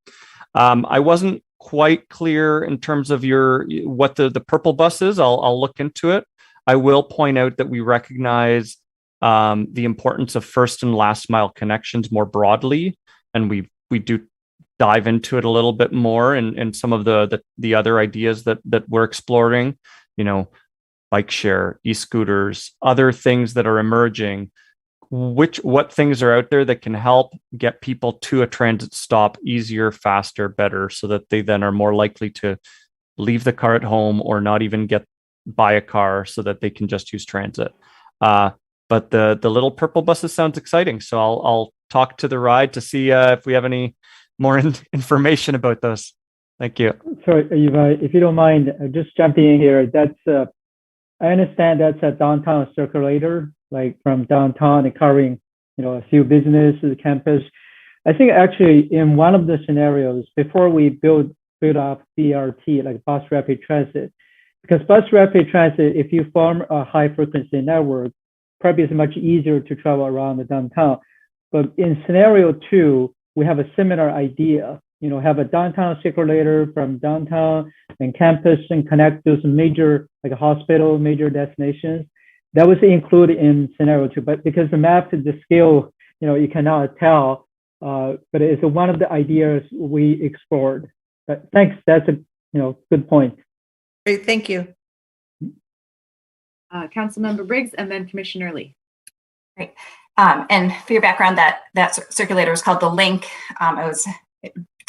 I wasn't quite clear in terms of what the purple bus is. I'll look into it. I will point out that we recognize the importance of first and last mile connections more broadly, and we do dive into it a little bit more in some of the other ideas that we're exploring. You know, bike share, e-scooters, other things that are emerging. What things are out there that can help get people to a transit stop easier, faster, better, so that they then are more likely to leave the car at home or not even buy a car, so that they can just use transit. But the little purple buses sounds exciting. So I'll talk to the ride to see if we have any more information about those. Thank you. Sorry, if you don't mind, just jumping in here. That's I understand that's a downtown circulator, like from downtown and covering, a few businesses, campus. I think actually in one of the scenarios before we build up BRT, like bus rapid transit, because bus rapid transit, if you form a high frequency network, probably it's much easier to travel around the downtown. But in scenario 2, we have a similar idea, have a downtown circulator from downtown and campus and connect those major, like a hospital, major destinations. That was included in scenario 2, but because the map to the scale, you cannot tell, but it's one of the ideas we explored. But thanks, that's a good point. Great, thank you. Councilmember Briggs, and then Commissioner Lee. Great. And for your background, that circulator is called the Link. It was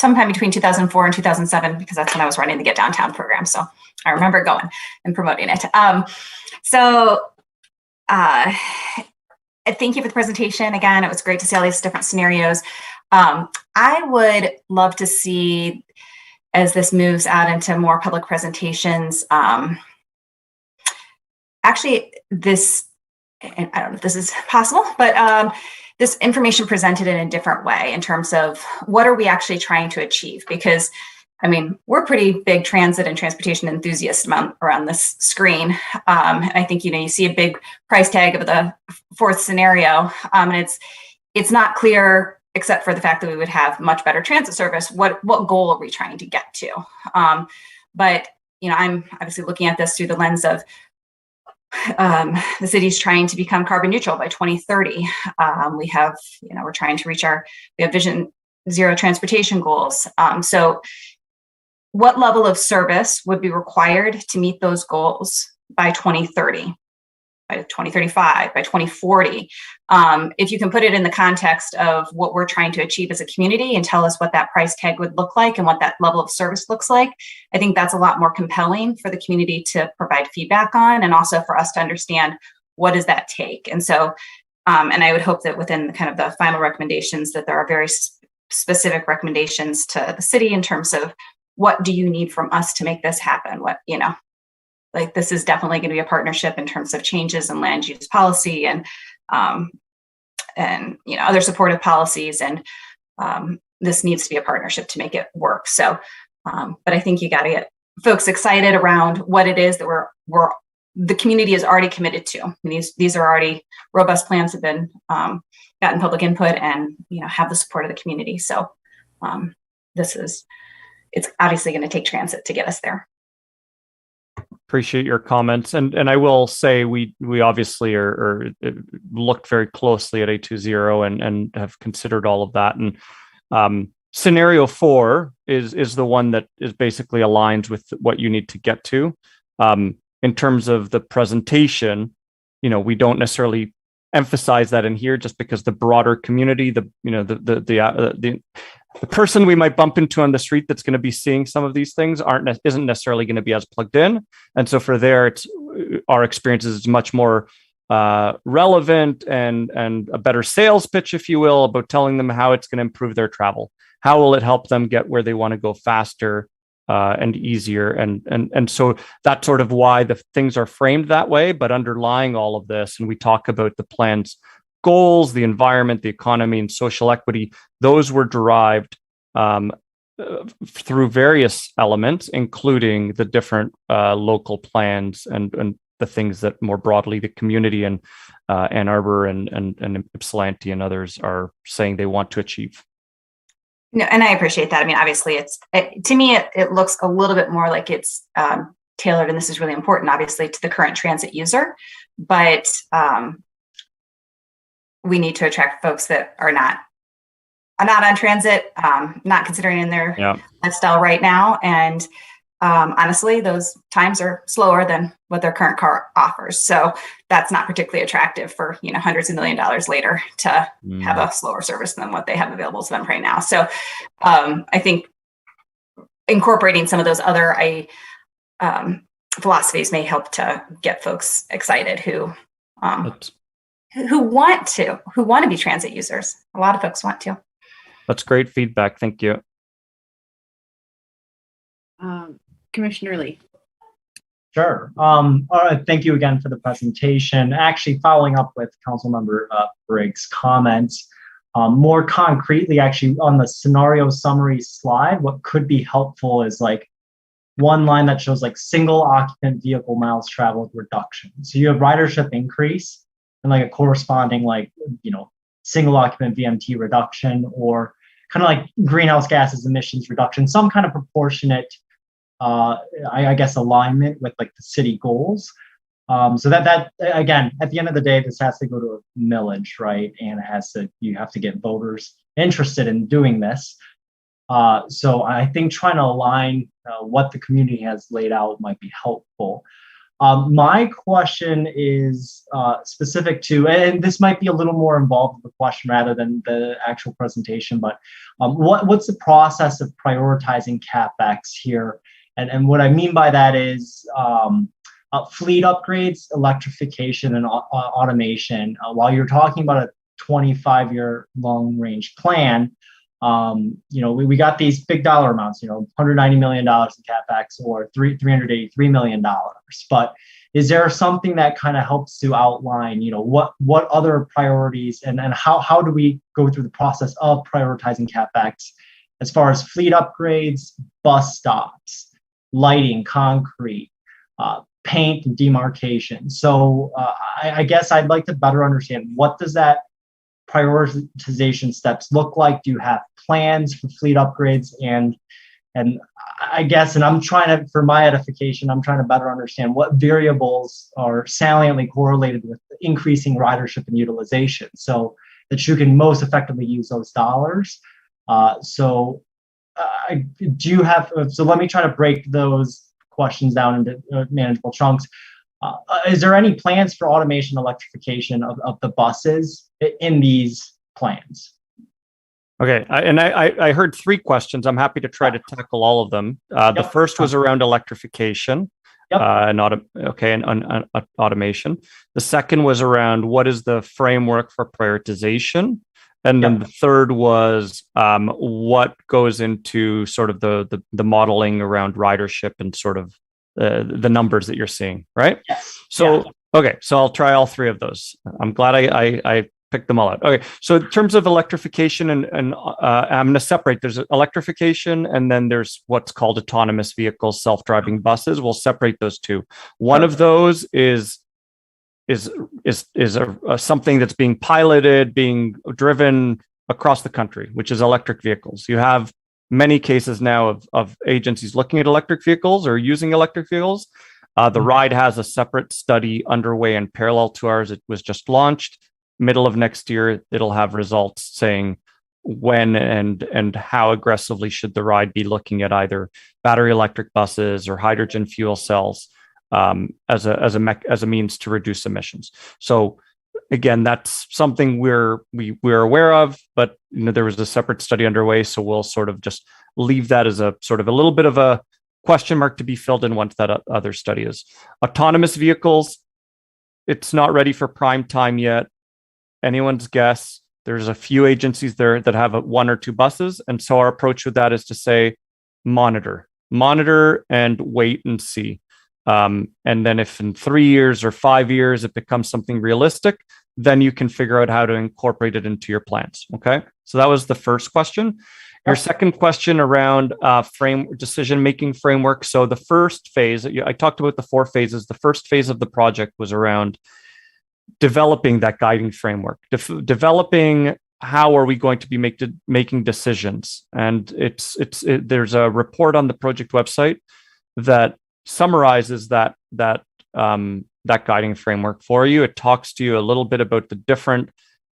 sometime between 2004 and 2007, because that's when I was running the Get Downtown program. So I remember going and promoting it. Thank you for the presentation. Again, it was great to see all these different scenarios. I would love to see, as this moves out into more public presentations, actually this, and I don't know if this is possible, but this information presented in a different way in terms of what are we actually trying to achieve? Because I mean, we're pretty big transit and transportation enthusiasts around this screen. And I think, you see a big price tag of the fourth scenario. And it's not clear, except for the fact that we would have much better transit service. What goal are we trying to get to? But, I'm obviously looking at this through the lens of the city's trying to become carbon neutral by 2030. We have, we're trying to reach we have Vision Zero transportation goals. So what level of service would be required to meet those goals by 2030, by 2035, by 2040? If you can put it in the context of what we're trying to achieve as a community and tell us what that price tag would look like and what that level of service looks like, I think that's a lot more compelling for the community to provide feedback on, and also for us to understand what does that take. And so, and I would hope that within kind of the final recommendations that there are very specific recommendations to the city in terms of what do you need from us to make this happen? What, like this is definitely going to be a partnership in terms of changes in land use policy and other supportive policies. And this needs to be a partnership to make it work. So, but I think you got to get folks excited around what it is that the community is already committed to. These are already robust plans, have been gotten public input and, have the support of the community. So it's obviously going to take transit to get us there. Appreciate your comments. And I will say we obviously are looked very closely at 820 and have considered all of that. And scenario 4 is the one that is basically aligns with what you need to get to. In terms of the presentation, we don't necessarily emphasize that in here just because the broader community, the person we might bump into on the street that's going to be seeing some of these things isn't necessarily going to be as plugged in. And so for there, our experience is much more relevant and a better sales pitch, if you will, about telling them how it's going to improve their travel. How will it help them get where they want to go faster and easier? And so that's sort of why the things are framed that way. But underlying all of this, and we talk about the plan's goals, the environment, the economy, and social equity, those were derived through various elements, including the different local plans and the things that more broadly the community and Ann Arbor and Ypsilanti and others are saying they want to achieve. No, and I appreciate that. I mean, obviously, to me, it looks a little bit more like it's tailored, and this is really important, obviously, to the current transit user. But we need to attract folks that are not on transit, not considering in their lifestyle right now. And honestly, those times are slower than what their current car offers. So that's not particularly attractive for, hundreds of $1 million later to have a slower service than what they have available to them right now. So I think incorporating some of those other philosophies may help to get folks excited who want to be transit users. A lot of folks want to. That's great feedback. Thank you. Commissioner Lee. Sure. All right. Thank you again for the presentation. Actually, following up with Councilmember Briggs' comments, more concretely, actually, on the scenario summary slide, what could be helpful is like one line that shows like single occupant vehicle miles traveled reduction. So you have ridership increase and like a corresponding single occupant VMT reduction, or kind of like greenhouse gases emissions reduction, some kind of proportionate I guess alignment with like the city goals. So that again, at the end of the day, this has to go to a millage, right? And you have to get voters interested in doing this. So I think trying to align what the community has laid out might be helpful. My question is specific to, and this might be a little more involved with the question rather than the actual presentation, but what's the process of prioritizing CapEx here? And what I mean by that is fleet upgrades, electrification, and automation. While you're talking about a 25-year long-range plan, we got these big dollar amounts, $190 million in CapEx or $383 million. But is there something that kind of helps to outline, what other priorities and how do we go through the process of prioritizing CapEx as far as fleet upgrades, bus stops, lighting, concrete, paint, and demarcation? So I guess I'd like to better understand, what does that prioritization steps look like? Do you have plans for fleet upgrades? And I guess, and I'm trying to, for my edification, I'm trying to better understand what variables are saliently correlated with increasing ridership and utilization so that you can most effectively use those dollars. So let me try to break those questions down into manageable chunks. Is there any plans for automation, electrification of the buses in these plans? Okay, I heard three questions. I'm happy to try to tackle all of them. The first was around electrification and automation. The second was around what is the framework for prioritization. And then the third was what goes into sort of the modeling around ridership and sort of the numbers that you're seeing, right? Yes. So, okay, so I'll try all three of those. I'm glad I picked them all out. Okay, so in terms of electrification and I'm going to separate. There's electrification and then there's what's called autonomous vehicles, self-driving buses. We'll separate those two. One of those is something that's being piloted, being driven across the country, which is electric vehicles. You have many cases now of agencies looking at electric vehicles or using electric vehicles. The RIDE has a separate study underway in parallel to ours. It was just launched. Middle of next year, it'll have results saying when and how aggressively should the RIDE be looking at either battery electric buses or hydrogen fuel cells as a means to reduce emissions. So again, that's something we're aware of, but there was a separate study underway, so we'll sort of just leave that as a sort of a little bit of a question mark to be filled in once that other study is. Autonomous vehicles, it's not ready for prime time yet. Anyone's guess. There's a few agencies there that have one or two buses, and so our approach with that is to say monitor and wait and see. And then if in 3 years or 5 years it becomes something realistic, then you can figure out how to incorporate it into your plans. Okay. So that was the first question. Your second question around decision-making framework. So the first phase, I talked about the 4 phases. The first phase of the project was around developing that guiding framework, developing how are we going to be making decisions. And there's a report on the project website that summarizes that guiding framework for you. It talks to you a little bit about the different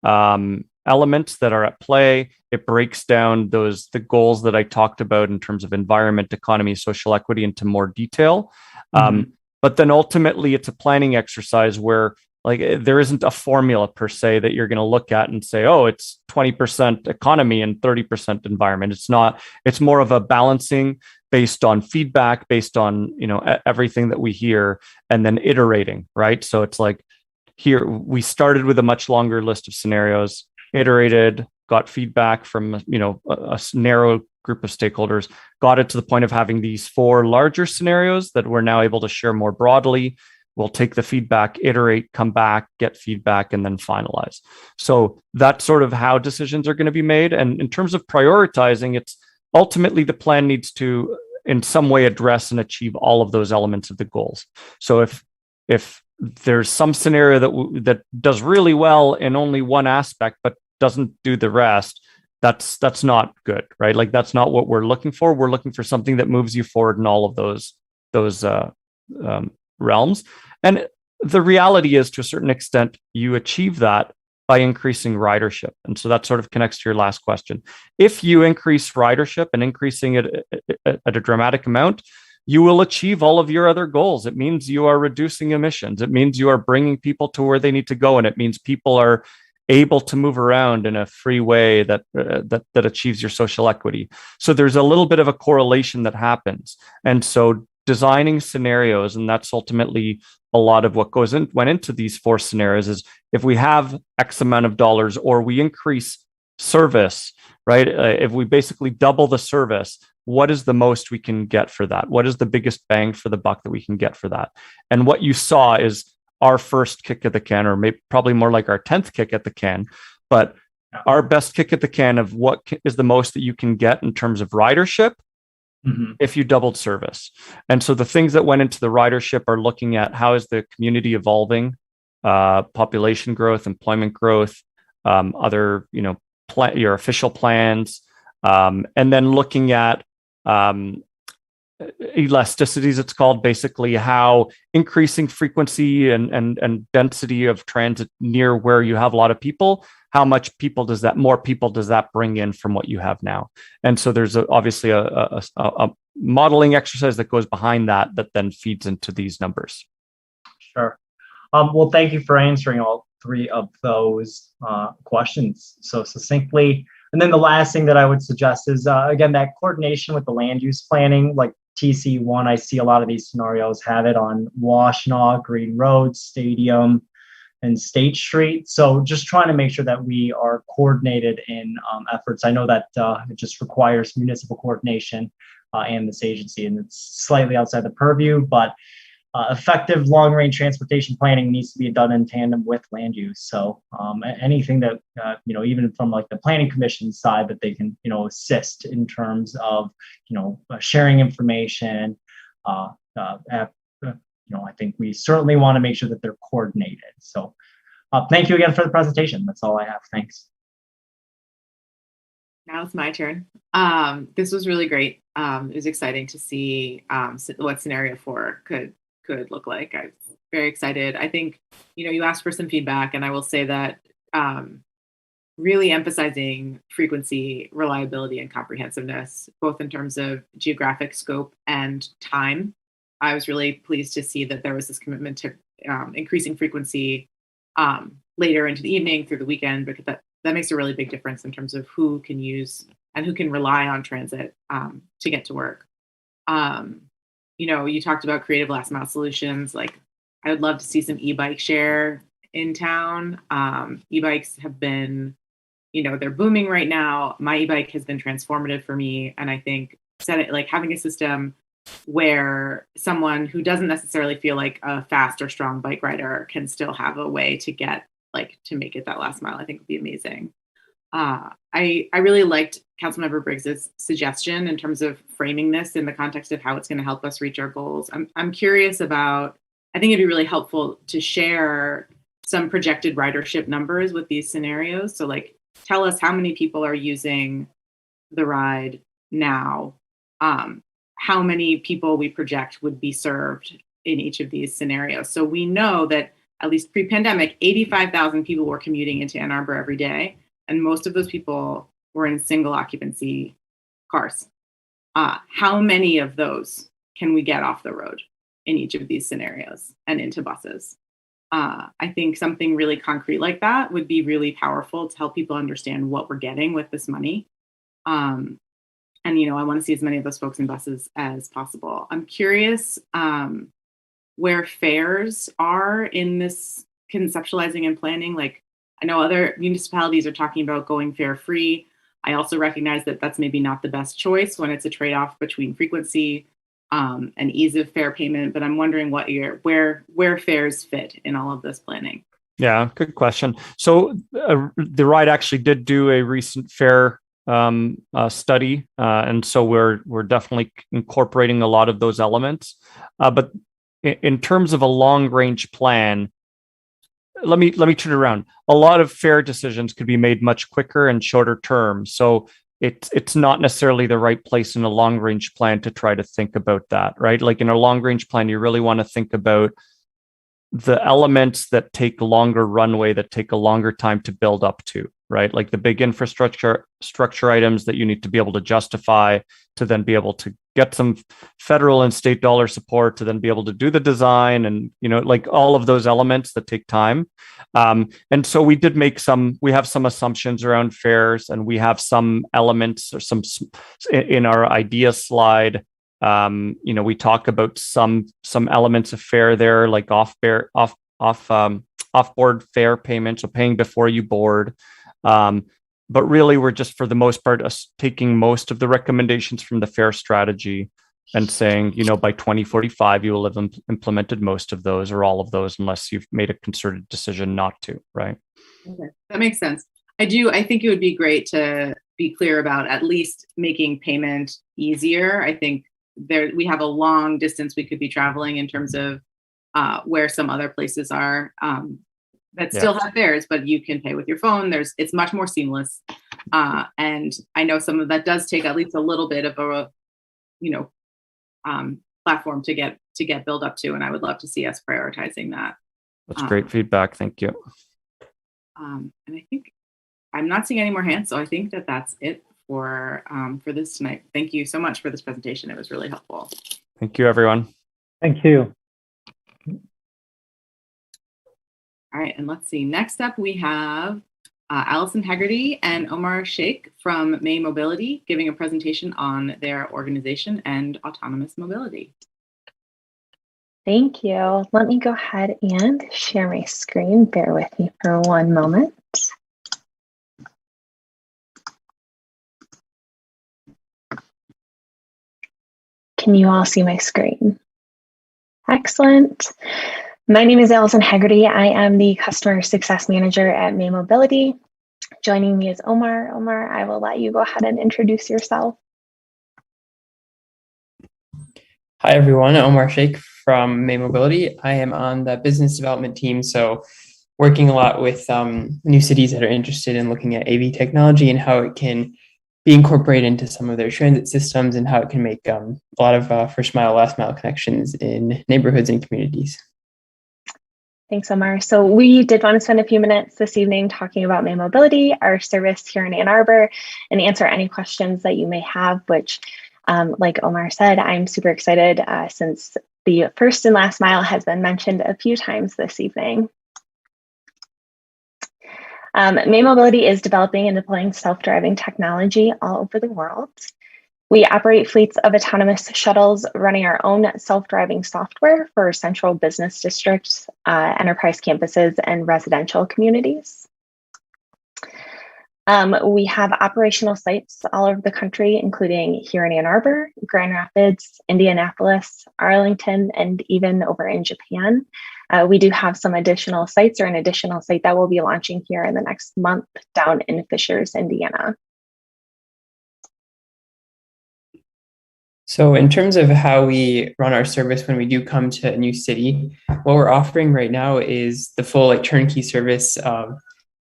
elements that are at play. It breaks down the goals that I talked about in terms of environment, economy, social equity into more detail. But then ultimately it's a planning exercise where there isn't a formula per se that you're going to look at and say, oh, it's 20% economy and 30% environment. It's not. It's more of a balancing based on feedback, based on everything that we hear, and then iterating, right? So it's like here we started with a much longer list of scenarios, iterated, got feedback from a narrow group of stakeholders, got it to the point of having these 4 larger scenarios that we're now able to share more broadly. We'll take the feedback, iterate, come back, get feedback, and then finalize. So that's sort of how decisions are going to be made. And in terms of prioritizing, it's ultimately the plan needs to, in some way, address and achieve all of those elements of the goals. So if there's some scenario that does really well in only one aspect, but doesn't do the rest, that's not good, right? Like that's not what we're looking for. We're looking for something that moves you forward in all of those realms. And the reality is, to a certain extent, you achieve that by increasing ridership. And so that sort of connects to your last question. If you increase ridership and increasing it at a dramatic amount, you will achieve all of your other goals. It means you are reducing emissions. It means you are bringing people to where they need to go. And it means people are able to move around in a free way that achieves your social equity. So there's a little bit of a correlation that happens. And so designing scenarios, and that's ultimately a lot of what went into these 4 scenarios, is if we have X amount of dollars or we increase service, right? If we basically double the service, what is the most we can get for that? What is the biggest bang for the buck that we can get for that? And what you saw is our first kick at the can, or maybe probably more like our 10th kick at the can, but our best kick at the can of what is the most that you can get in terms of ridership if you doubled service. And so the things that went into the ridership are looking at how is the community evolving, population growth, employment growth, other, your official plans, and then looking at elasticities, it's called, basically how increasing frequency and density of transit near where you have a lot of people, how much more people does that bring in from what you have now? And so there's obviously a modeling exercise that goes behind that then feeds into these numbers. Sure. Well, thank you for answering all 3 of those questions so succinctly. And then the last thing that I would suggest is, again, that coordination with the land use planning, like TC1, I see a lot of these scenarios have it on Washtenaw, Green Road, Stadium, and State Street. So just trying to make sure that we are coordinated in efforts. I know that it just requires municipal coordination and this agency, and it's slightly outside the purview, but effective long-range transportation planning needs to be done in tandem with land use. So anything that, even from like the planning commission side, that they can, assist in terms of, sharing information. I think we certainly want to make sure that they're coordinated. So thank you again for the presentation. That's all I have. Thanks. Now it's my turn. This was really great. It was exciting to see what scenario 4 could look like. I'm very excited. I think, you asked for some feedback, and I will say that really emphasizing frequency, reliability, and comprehensiveness, both in terms of geographic scope and time. I was really pleased to see that there was this commitment to increasing frequency later into the evening, through the weekend, because that makes a really big difference in terms of who can use and who can rely on transit to get to work. You talked about creative last mile solutions. Like, I would love to see some e-bike share in town. E-bikes have been, they're booming right now. My e-bike has been transformative for me. And I think having a system where someone who doesn't necessarily feel like a fast or strong bike rider can still have a way to get, to make it that last mile, I think would be amazing. I really liked Councilmember Briggs's suggestion in terms of framing this in the context of how it's going to help us reach our goals. I'm curious about, I think it'd be really helpful to share some projected ridership numbers with these scenarios. So tell us how many people are using the ride now, how many people we project would be served in each of these scenarios. So we know that at least pre-pandemic, 85,000 people were commuting into Ann Arbor every day. And most of those people were in single occupancy cars. How many of those can we get off the road in each of these scenarios and into buses? I think something really concrete like that would be really powerful to help people understand what we're getting with this money. And, I want to see as many of those folks in buses as possible. I'm curious where fares are in this conceptualizing and planning. I know other municipalities are talking about going fare free. I also recognize that that's maybe not the best choice when it's a trade-off between frequency and ease of fare payment. But I'm wondering where fares fit in all of this planning. Yeah, good question. So the ride actually did do a recent fare study, and so we're definitely incorporating a lot of those elements. But in terms of a long-range plan, let me turn it around. A lot of fare decisions could be made much quicker and shorter term. So it's not necessarily the right place in a long range plan to try to think about that, right? In a long range plan, you really want to think about the elements that take longer runway, that take a longer time to build up to, right? The big infrastructure items that you need to be able to justify to then be able to get some federal and state dollar support to then be able to do the design and, like all of those elements that take time. And so we have some assumptions around fares, and we have some elements or some in our idea slide. We talk about some elements of fare there, like off-board fare payment, so paying before you board. But really, we're just, for the most part, taking most of the recommendations from the fare strategy and saying, by 2045, you will have implemented most of those or all of those, unless you've made a concerted decision not to, right? Okay, that makes sense. I think it would be great to be clear about at least making payment easier. I think we have a long distance we could be traveling in terms of where some other places are that still have fares, but you can pay with your phone. It's much more seamless. And I know some of that does take at least a little bit of a, platform to get built up to. And I would love to see us prioritizing that. That's great feedback. Thank you. And I think I'm not seeing any more hands. So I think that's it for this tonight. Thank you so much for this presentation. It was really helpful. Thank you, everyone. Thank you. All right, and let's see. Next up, we have Allison Hegarty and Omar Sheikh from May Mobility giving a presentation on their organization and autonomous mobility. Thank you. Let me go ahead and share my screen. Bear with me for one moment. Can you all see my screen? Excellent. My name is Allison Hegarty. I am the Customer Success Manager at May Mobility. Joining me is Omar. Omar, I will let you go ahead and introduce yourself. Hi, everyone. Omar Sheikh from May Mobility. I am on the business development team, so working a lot with new cities that are interested in looking at AV technology and how it can be incorporated into some of their transit systems and how it can make a lot of first mile, last mile connections in neighborhoods and communities. Thanks, Omar. So we did want to spend a few minutes this evening talking about May Mobility, our service here in Ann Arbor, and answer any questions that you may have, which, like Omar said, I'm super excited since the first and last mile has been mentioned a few times this evening. May Mobility is developing and deploying self-driving technology all over the world. We operate fleets of autonomous shuttles running our own self-driving software for central business districts, enterprise campuses, and residential communities. We have operational sites all over the country, including here in Ann Arbor, Grand Rapids, Indianapolis, Arlington, and even over in Japan. We do have some additional sites, or an additional site that will be launching here in the next month down in Fishers, Indiana. So in terms of how we run our service when we do come to a new city, what we're offering right now is the full turnkey service of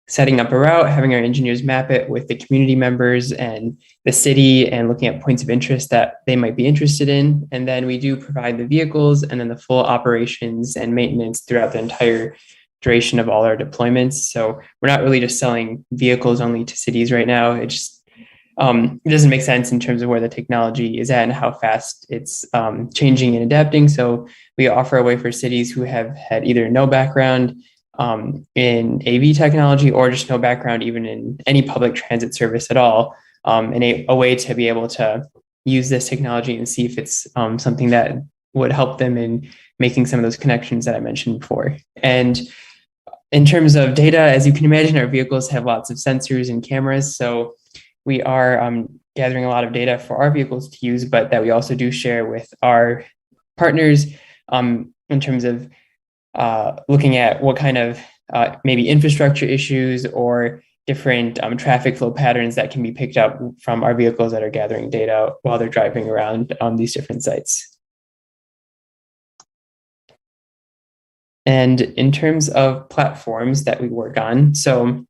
setting up a route, having our engineers map it with the community members and the city and looking at points of interest that they might be interested in. And then we do provide the vehicles and then the full operations and maintenance throughout the entire duration of all our deployments. So we're not really just selling vehicles only to cities right now. It just it doesn't make sense in terms of where the technology is at and how fast it's changing and adapting. So we offer a way for cities who have had either no background in AV technology or just no background even in any public transit service at all, and a way to be able to use this technology and see if it's something that would help them in making some of those connections that I mentioned before. And in terms of data, as you can imagine, our vehicles have lots of sensors and cameras. So we are gathering a lot of data for our vehicles to use, but that we also do share with our partners in terms of looking at what kind of maybe infrastructure issues or different traffic flow patterns that can be picked up from our vehicles that are gathering data while they're driving around these different sites. And in terms of platforms that we work on, so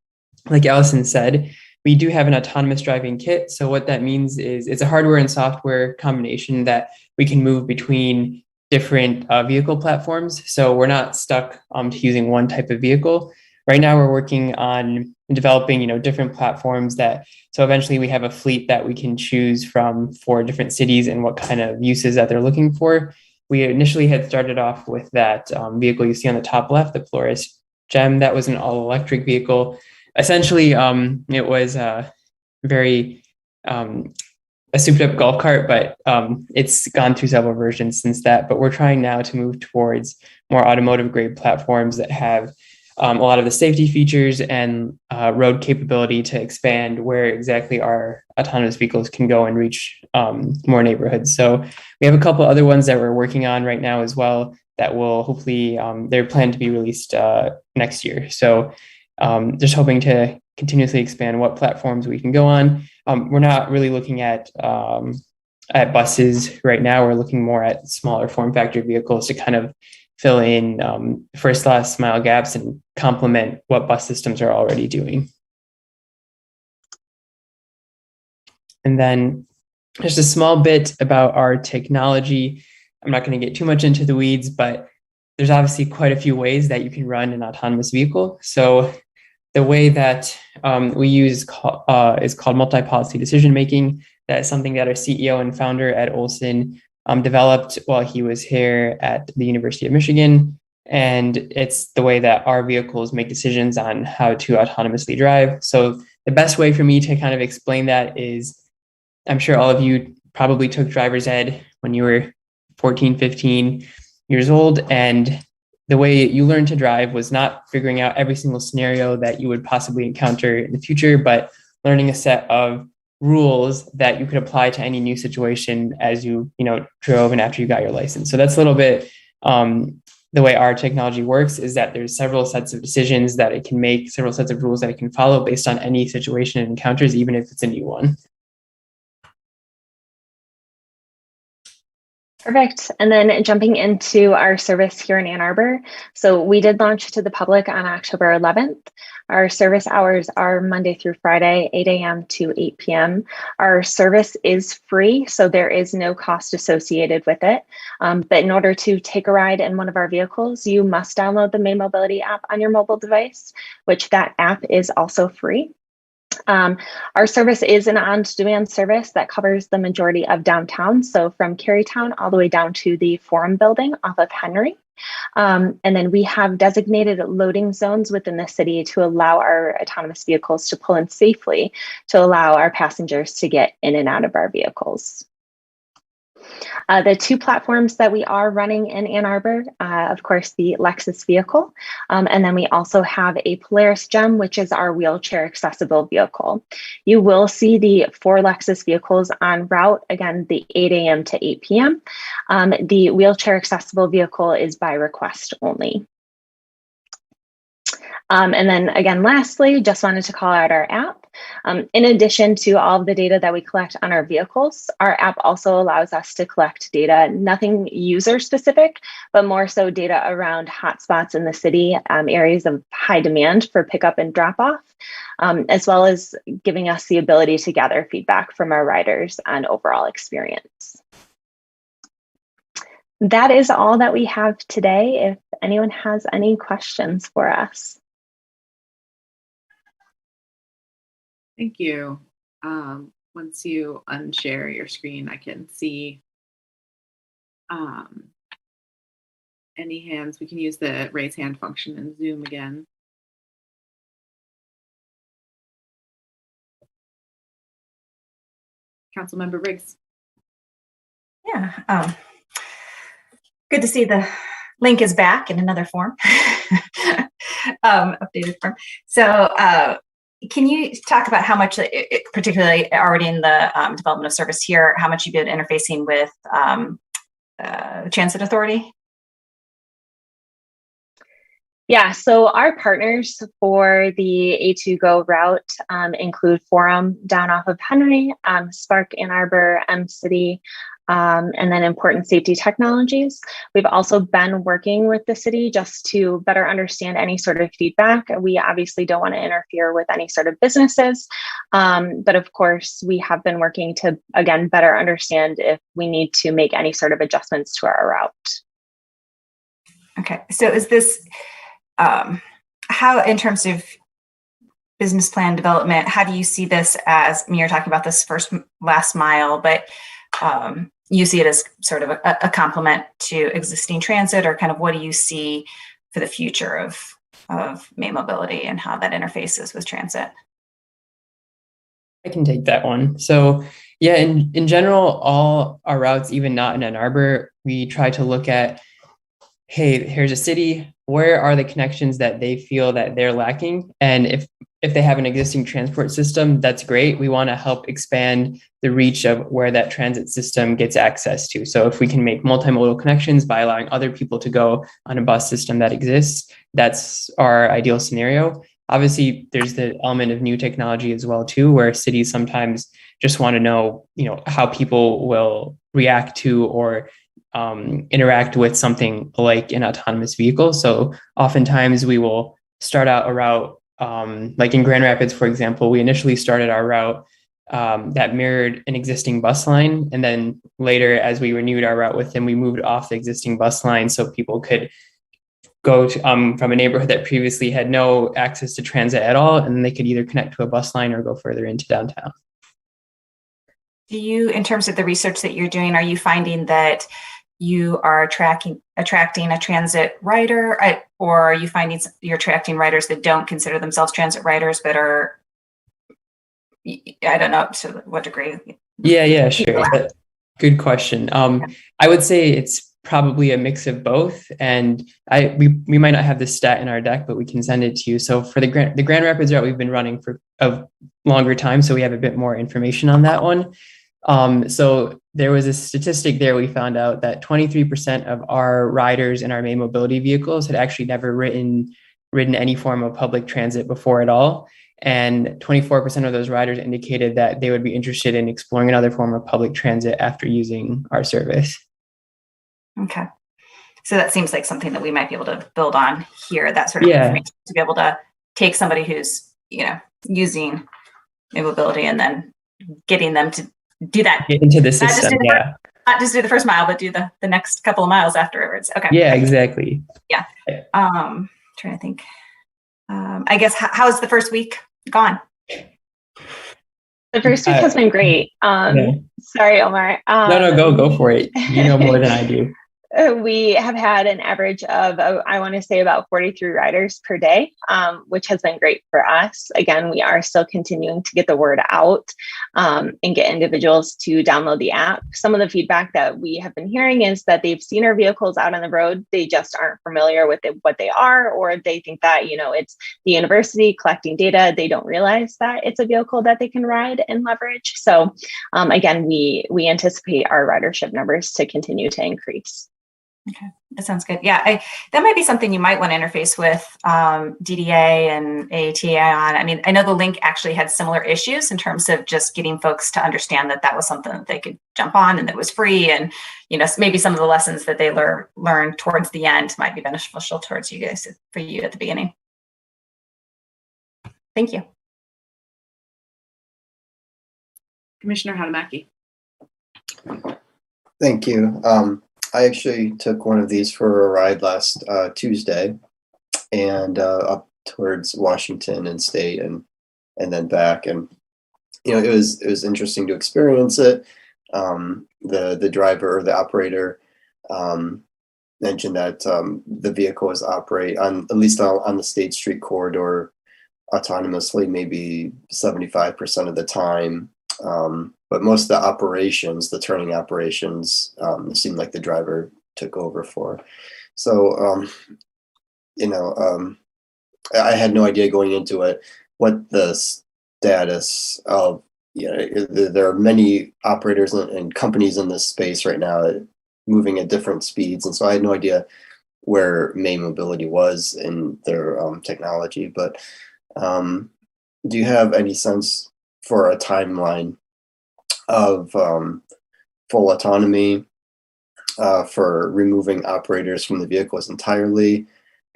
like Allison said, we do have an autonomous driving kit. So what that means is it's a hardware and software combination that we can move between different vehicle platforms. So we're not stuck to using one type of vehicle. right now we're working on developing, different platforms so eventually we have a fleet that we can choose from for different cities and what kind of uses that they're looking for. We initially had started off with that vehicle you see on the top left, the Polaris Gem. That was an all-electric vehicle. Essentially, it was very a souped-up golf cart, but it's gone through several versions since that. But we're trying now to move towards more automotive-grade platforms that have a lot of the safety features and road capability to expand where exactly our autonomous vehicles can go and reach more neighborhoods. So we have a couple other ones that we're working on right now as well that will hopefully, they're planned to be released next year. So just hoping to continuously expand what platforms we can go on. We're not really looking at buses right now. We're looking more at smaller form factor vehicles to kind of fill in first last mile gaps and complement what bus systems are already doing. And then just a small bit about our technology. I'm not going to get too much into the weeds, but there's obviously quite a few ways that you can run an autonomous vehicle. So the way that we use is called multi-policy decision making. That is something that our CEO and founder, Ed Olson, developed while he was here at the University of Michigan. And it's the way that our vehicles make decisions on how to autonomously drive. So the best way for me to kind of explain that is, I'm sure all of you probably took driver's ed when you were 14, 15 years old. And the way you learned to drive was not figuring out every single scenario that you would possibly encounter in the future, but learning a set of rules that you could apply to any new situation as you drove and after you got your license. So that's a little bit the way our technology works, is that there's several sets of decisions that it can make, several sets of rules that it can follow based on any situation it encounters, even if it's a new one. Perfect. And then jumping into our service here in Ann Arbor. So we did launch to the public on October 11th. Our service hours are Monday through Friday, 8 a.m. to 8 p.m. Our service is free, so there is no cost associated with it. But in order to take a ride in one of our vehicles, you must download the May Mobility app on your mobile device, which that app is also free. Our service is an on-demand service that covers the majority of downtown. So from Carytown all the way down to the Forum building off of Henry. And then we have designated loading zones within the city to allow our autonomous vehicles to pull in safely, to allow our passengers to get in and out of our vehicles. The two platforms that we are running in Ann Arbor, of course, the Lexus vehicle, and then we also have a Polaris Gem, which is our wheelchair accessible vehicle. You will see the 4 Lexus vehicles en route, again, the 8 a.m. to 8 p.m. The wheelchair accessible vehicle is by request only. And then again, lastly, just wanted to call out our app. In addition to all of the data that we collect on our vehicles, our app also allows us to collect data, nothing user specific, but more so data around hotspots in the city, areas of high demand for pickup and drop off, as well as giving us the ability to gather feedback from our riders on overall experience. That is all that we have today. If anyone has any questions for us. Thank you. Once you unshare your screen, I can see any hands. We can use the raise hand function in Zoom again. Councilmember Briggs. Yeah, good to see the link is back in another form, updated form. So can you talk about how much, particularly already in the development of service here, how much you've been interfacing with Transit Authority? Yeah, so our partners for the A2Go route include Forum down off of Henry, Spark Ann Arbor, M-City, and then Important Safety Technologies. We've also been working with the city just to better understand any sort of feedback. We obviously don't want to interfere with any sort of businesses, but of course we have been working to, again, better understand if we need to make any sort of adjustments to our route. Okay, so is this, how, in terms of business plan development, how do you see this as, I mean, you're talking about this last mile, but you see it as sort of a complement to existing transit, or kind of what do you see for the future of May Mobility and how that interfaces with transit? I can take that one. So yeah, in general, all our routes, even not in Ann Arbor, we try to look at, hey, here's a city, where are the connections that they feel that they're lacking? And if they have an existing transport system, that's great. We want to help expand the reach of where that transit system gets access to. So if we can make multimodal connections by allowing other people to go on a bus system that exists, that's our ideal scenario. Obviously, there's the element of new technology as well, too, where cities sometimes just want to know, how people will react to or interact with something like an autonomous vehicle. So oftentimes we will start out a route, like in Grand Rapids, for example, we initially started our route that mirrored an existing bus line. And then later, as we renewed our route with them, we moved off the existing bus line so people could go to, from a neighborhood that previously had no access to transit at all, and they could either connect to a bus line or go further into downtown. Do you, in terms of the research that you're doing, are you finding that you are attracting a transit rider, or are you finding you're attracting riders that don't consider themselves transit riders, but are, I don't know to what degree? Yeah, sure. Good question. I would say it's probably a mix of both, and we might not have this stat in our deck, but we can send it to you. So for the Grand Rapids route, we've been running for a longer time, so we have a bit more information on that one. So there was a statistic there. We found out that 23% of our riders in our May Mobility vehicles had actually never ridden any form of public transit before at all. And 24% of those riders indicated that they would be interested in exploring another form of public transit after using our service. Okay. So that seems like something that we might be able to build on here, that sort of information, to be able to take somebody who's, using May Mobility and then getting them to do that. Get into the system, not just do the first mile, but do the next couple of miles afterwards. Okay. Yeah, exactly. Yeah. Trying to think. I guess, how's the first week gone? The first week has been great. Sorry, Omar. No, go for it. You know more than I do. We have had an average of, I want to say, about 43 riders per day, which has been great for us. Again, we are still continuing to get the word out and get individuals to download the app. Some of the feedback that we have been hearing is that they've seen our vehicles out on the road. They just aren't familiar with what they are, or they think that, it's the university collecting data. They don't realize that it's a vehicle that they can ride and leverage. So again, we anticipate our ridership numbers to continue to increase. Okay, that sounds good. Yeah, that might be something you might want to interface with DDA and AATA on. I mean, I know the link actually had similar issues in terms of just getting folks to understand that was something that they could jump on and that was free. And, maybe some of the lessons that they learn towards the end might be beneficial towards you guys, for you at the beginning. Thank you. Commissioner Hadamaki. Thank you. I actually took one of these for a ride last Tuesday, and up towards Washington and State, and then back, and it was interesting to experience it. The driver or the operator mentioned that the vehicles operate on, at least on the State Street corridor, autonomously, maybe 75% of the time. But most of the operations, the turning operations, seemed like the driver took over for. So, I had no idea going into it what the status of, there are many operators and companies in this space right now moving at different speeds. And so I had no idea where May Mobility was in their technology. But do you have any sense for a timeline of full autonomy, for removing operators from the vehicles entirely?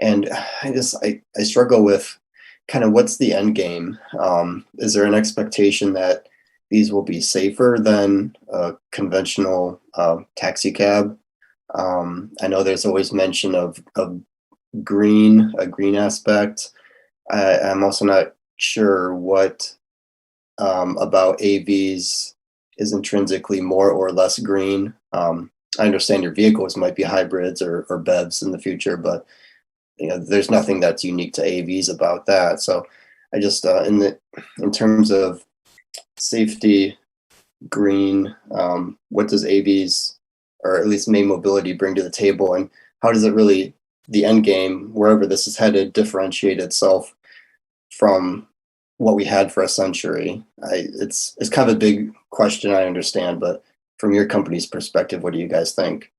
And I struggle with kind of what's the end game. Is there an expectation that these will be safer than a conventional taxi cab? I know there's always mention of a green aspect. I'm also not sure what about AVs is intrinsically more or less green. I understand your vehicles might be hybrids or BEVs in the future, but there's nothing that's unique to AVs about that. So I just in terms of safety, green, what does AVs or at least May Mobility bring to the table, and how does it really, the end game, wherever this is headed, differentiate itself from what we had for a century? It's kind of a big question, I understand, but from your company's perspective, what do you guys think?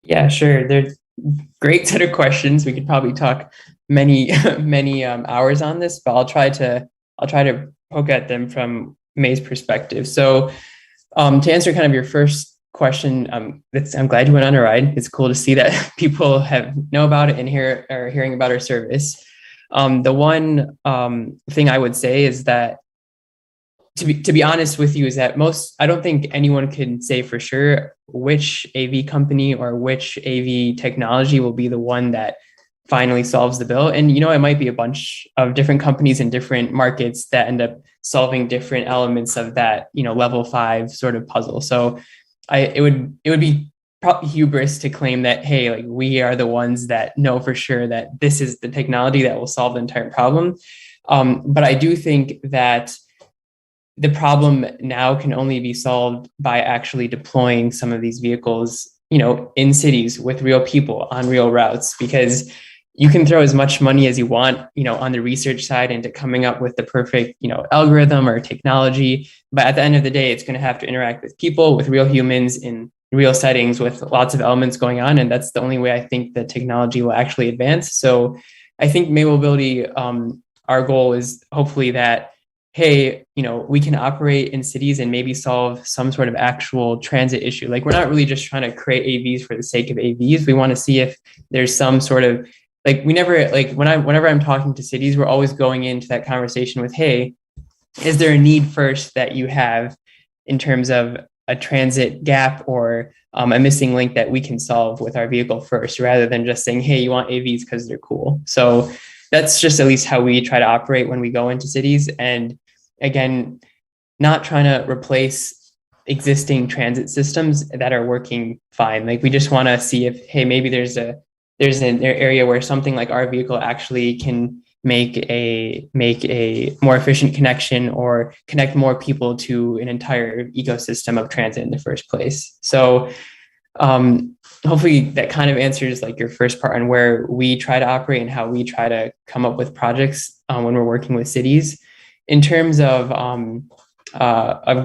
Yeah, sure. There's great set of questions. We could probably talk many hours on this, but I'll try to poke at them from May's perspective. So to answer kind of your first question, I'm glad you went on a ride. It's cool to see that people know about it and are hearing about our service. The one thing I would say is that, to be honest with you, is that I don't think anyone can say for sure which AV company or which AV technology will be the one that finally solves the bill. And, it might be a bunch of different companies in different markets that end up solving different elements of that, level 5 sort of puzzle. So it would be probably hubris to claim that, hey, like, we are the ones that know for sure that this is the technology that will solve the entire problem. But I do think that the problem now can only be solved by actually deploying some of these vehicles, in cities with real people on real routes, because you can throw as much money as you want, on the research side into coming up with the perfect, algorithm or technology. But at the end of the day, it's going to have to interact with people, with real humans in real settings with lots of elements going on. And that's the only way I think the technology will actually advance. So I think May Mobility, our goal is hopefully that, hey, we can operate in cities and maybe solve some sort of actual transit issue. Like, we're not really just trying to create AVs for the sake of AVs. We want to see if there's some sort of, whenever I'm talking to cities, we're always going into that conversation with, hey, is there a need first that you have in terms of a transit gap or a missing link that we can solve with our vehicle first, rather than just saying, hey, you want AVs because they're cool. So that's just at least how we try to operate when we go into cities. And again, not trying to replace existing transit systems that are working fine. Like, we just want to see if, hey, maybe there's an area where something like our vehicle actually can make a more efficient connection or connect more people to an entire ecosystem of transit in the first place. So hopefully that kind of answers like your first part on where we try to operate and how we try to come up with projects when we're working with cities. In terms of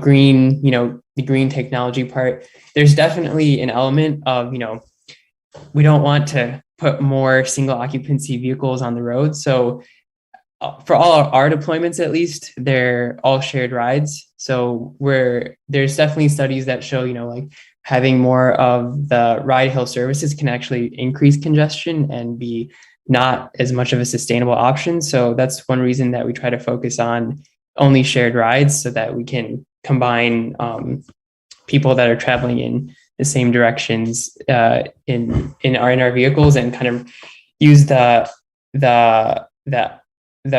green, the green technology part, there's definitely an element of, we don't want to put more single occupancy vehicles on the road. So for all our deployments, at least, they're all shared rides. So there's definitely studies that show, like, having more of the ride hail services can actually increase congestion and be not as much of a sustainable option. So that's one reason that we try to focus on only shared rides, so that we can combine people that are traveling in the same directions in our vehicles, and kind of use the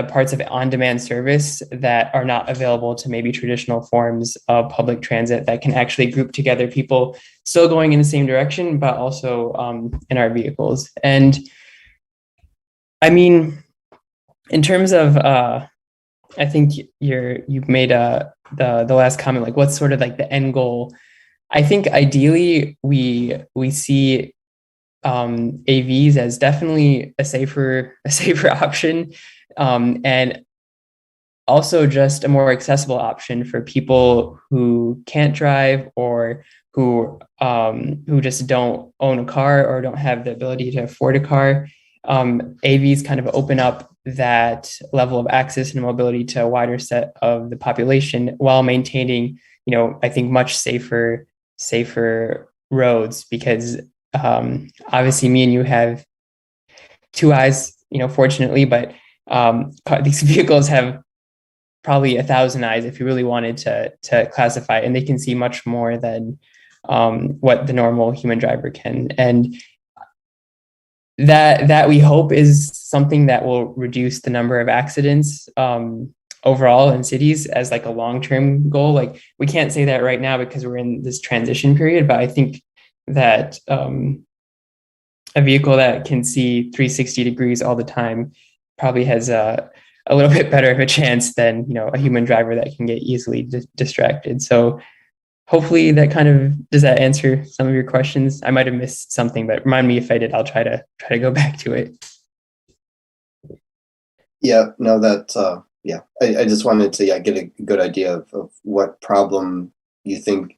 parts of on-demand service that are not available to maybe traditional forms of public transit, that can actually group together people still going in the same direction, but also in our vehicles. And I mean, in terms of, I think you've made the last comment, like, what's sort of like the end goal? I think ideally we see AVs as definitely a safer option, and also just a more accessible option for people who can't drive, or who just don't own a car or don't have the ability to afford a car. AVs kind of open up that level of access and mobility to a wider set of the population, while maintaining, I think, much safer roads, because obviously me and you have two eyes, fortunately, but these vehicles have probably 1,000 eyes if you really wanted to classify, and they can see much more than what the normal human driver can. And that we hope is something that will reduce the number of accidents overall in cities as like a long-term goal. Like we can't say that right now because we're in this transition period, but I think that a vehicle that can see 360 degrees all the time probably has a little bit better of a chance than, you know, a human driver that can get easily distracted. So hopefully that kind of, does that answer some of your questions? I might have missed something, but remind me if I did. I'll try to go back to it. Yeah, no, that, yeah, I just wanted to get a good idea of what problem you think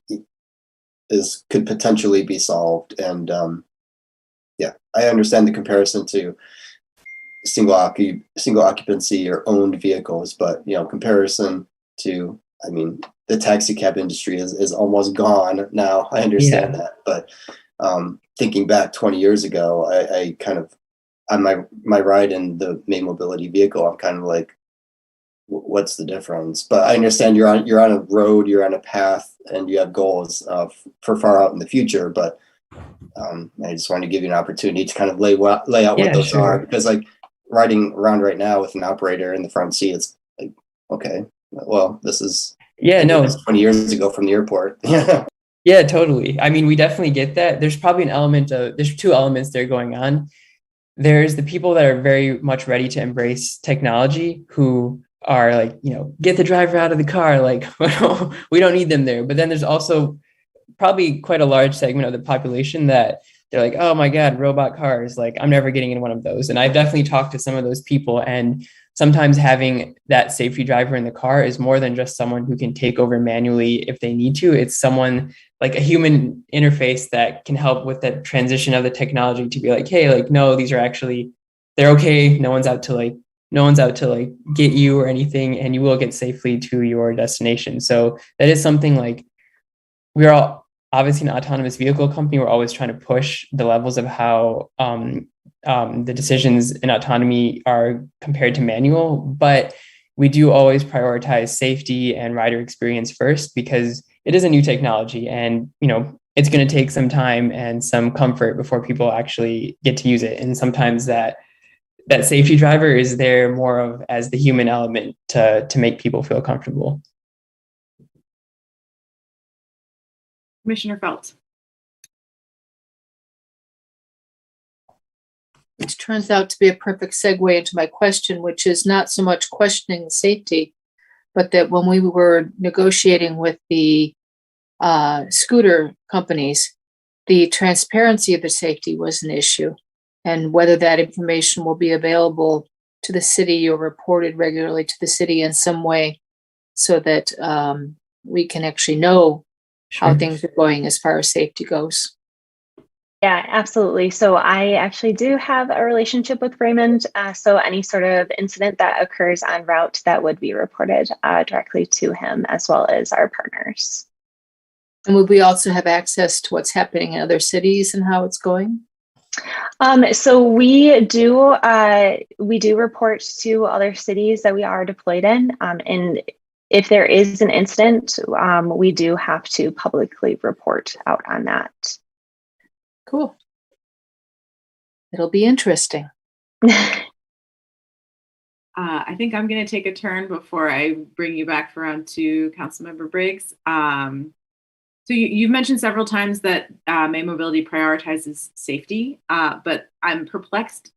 could potentially be solved. And yeah, I understand the comparison to single occupancy or owned vehicles, but, you know, comparison to, I mean, the taxi cab industry is almost gone now. I understand that, but thinking back 20 years ago, I kind of, on my ride in the main mobility vehicle, I'm kind of like, what's the difference? But I understand you're on a road, you're on a path, and you have goals for far out in the future. But I just wanted to give you an opportunity to kind of lay out what those are, because like riding around right now with an operator in the front seat, it's like, okay, well, this is 20 years ago from the airport. Yeah, totally. I mean, we definitely get that. There's probably there's two elements there going on. There's the people that are very much ready to embrace technology, who are like, you know, get the driver out of the car. Like, we don't need them there. But then there's also probably quite a large segment of the population that they're like, oh my God, robot cars. Like, I'm never getting in one of those. And I've definitely talked to some of those people. And sometimes having that safety driver in the car is more than just someone who can take over manually if they need to. It's someone like a human interface that can help with that transition of the technology to be like, hey, like, no, these are actually, they're okay. No one's out to get you or anything, and you will get safely to your destination. So that is something like, we're all obviously an autonomous vehicle company. We're always trying to push the levels of how the decisions in autonomy are compared to manual, but we do always prioritize safety and rider experience first, because it is a new technology, and, you know, it's going to take some time and some comfort before people actually get to use it. And sometimes that safety driver is there more of as the human element to make people feel comfortable. Commissioner Feltz. Which turns out to be a perfect segue into my question, which is not so much questioning the safety, but that when we were negotiating with the scooter companies, the transparency of the safety was an issue, and whether that information will be available to the city or reported regularly to the city in some way, so that we can actually know how things are going as far as safety goes. Yeah, absolutely. So I actually do have a relationship with Raymond. So any sort of incident that occurs en route, that would be reported directly to him, as well as our partners. And would we also have access to what's happening in other cities and how it's going? So we do report to other cities that we are deployed in. And if there is an incident, we do have to publicly report out on that. Cool. It'll be interesting. I think I'm going to take a turn before I bring you back around to Councilmember Briggs. So you've mentioned several times that May Mobility prioritizes safety, but I'm perplexed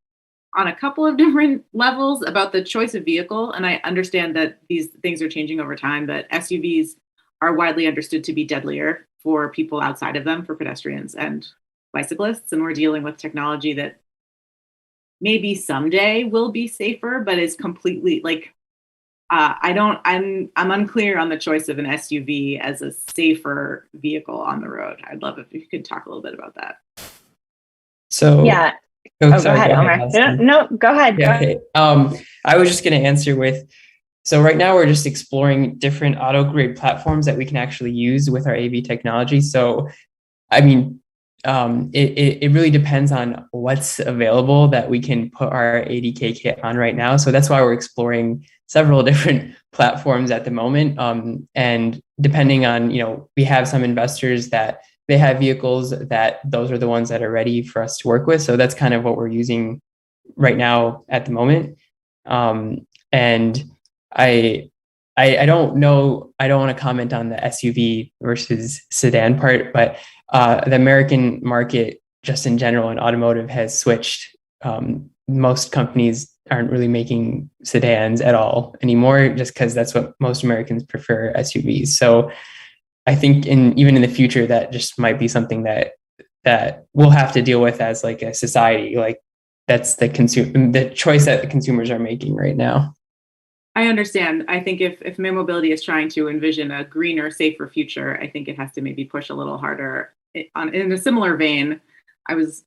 on a couple of different levels about the choice of vehicle. And I understand that these things are changing over time, but SUVs are widely understood to be deadlier for people outside of them, for pedestrians and bicyclists. And we're dealing with technology that maybe someday will be safer, but is completely like, I'm unclear on the choice of an SUV as a safer vehicle on the road. I'd love if you could talk a little bit about that. So yeah. Go ahead, Omar. No, go ahead. Yeah, okay. I was just going to answer with, so right now we're just exploring different auto grade platforms that we can actually use with our AV technology. So, I mean, it really depends on what's available that we can put our ADK kit on right now. So that's why we're exploring several different platforms at the moment. And depending on, you know, we have some investors that they have vehicles that those are the ones that are ready for us to work with. So that's kind of what we're using right now at the moment. And I don't know, I don't want to comment on the SUV versus sedan part, but the American market just in general in automotive has switched. Most companies aren't really making sedans at all anymore, just because that's what most Americans prefer, SUVs. So I think even in the future, that just might be something that we'll have to deal with as like a society. Like that's the choice that the consumers are making right now. I understand. I think if May Mobility is trying to envision a greener, safer future, I think it has to maybe push a little harder. In a similar vein, I was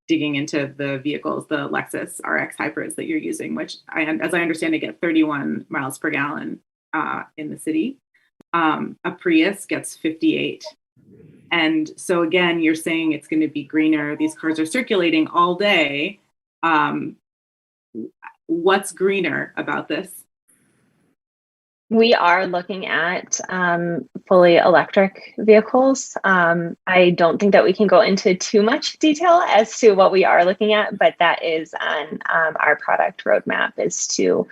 digging into the vehicles, the Lexus RX hybrids that you're using, which as I understand it, get 31 miles per gallon in the city. A Prius gets 58. And so again, you're saying it's going to be greener. These cars are circulating all day. What's greener about this? We are looking at fully electric vehicles. I don't think that we can go into too much detail as to what we are looking at, but that is on our product roadmap, is to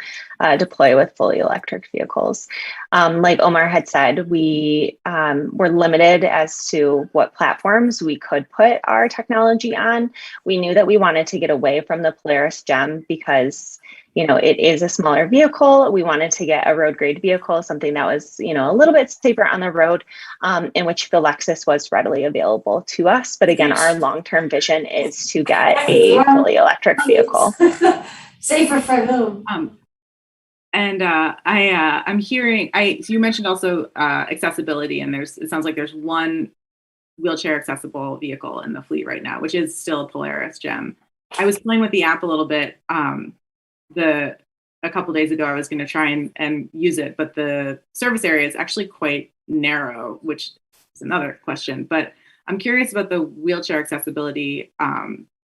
deploy with fully electric vehicles. Like Omar had said, we were limited as to what platforms we could put our technology on. We knew that we wanted to get away from the Polaris Gem because it is a smaller vehicle. We wanted to get a road grade vehicle, something that was, a little bit safer on the road, in which the Lexus was readily available to us. But again, our long-term vision is to get a fully electric vehicle. Safer for who? I'm hearing, you mentioned also accessibility, and it sounds like there's one wheelchair accessible vehicle in the fleet right now, which is still a Polaris Gem. I was playing with the app a little bit. A couple days ago, I was going to try and use it, but the service area is actually quite narrow, which is another question. But I'm curious about the wheelchair accessibility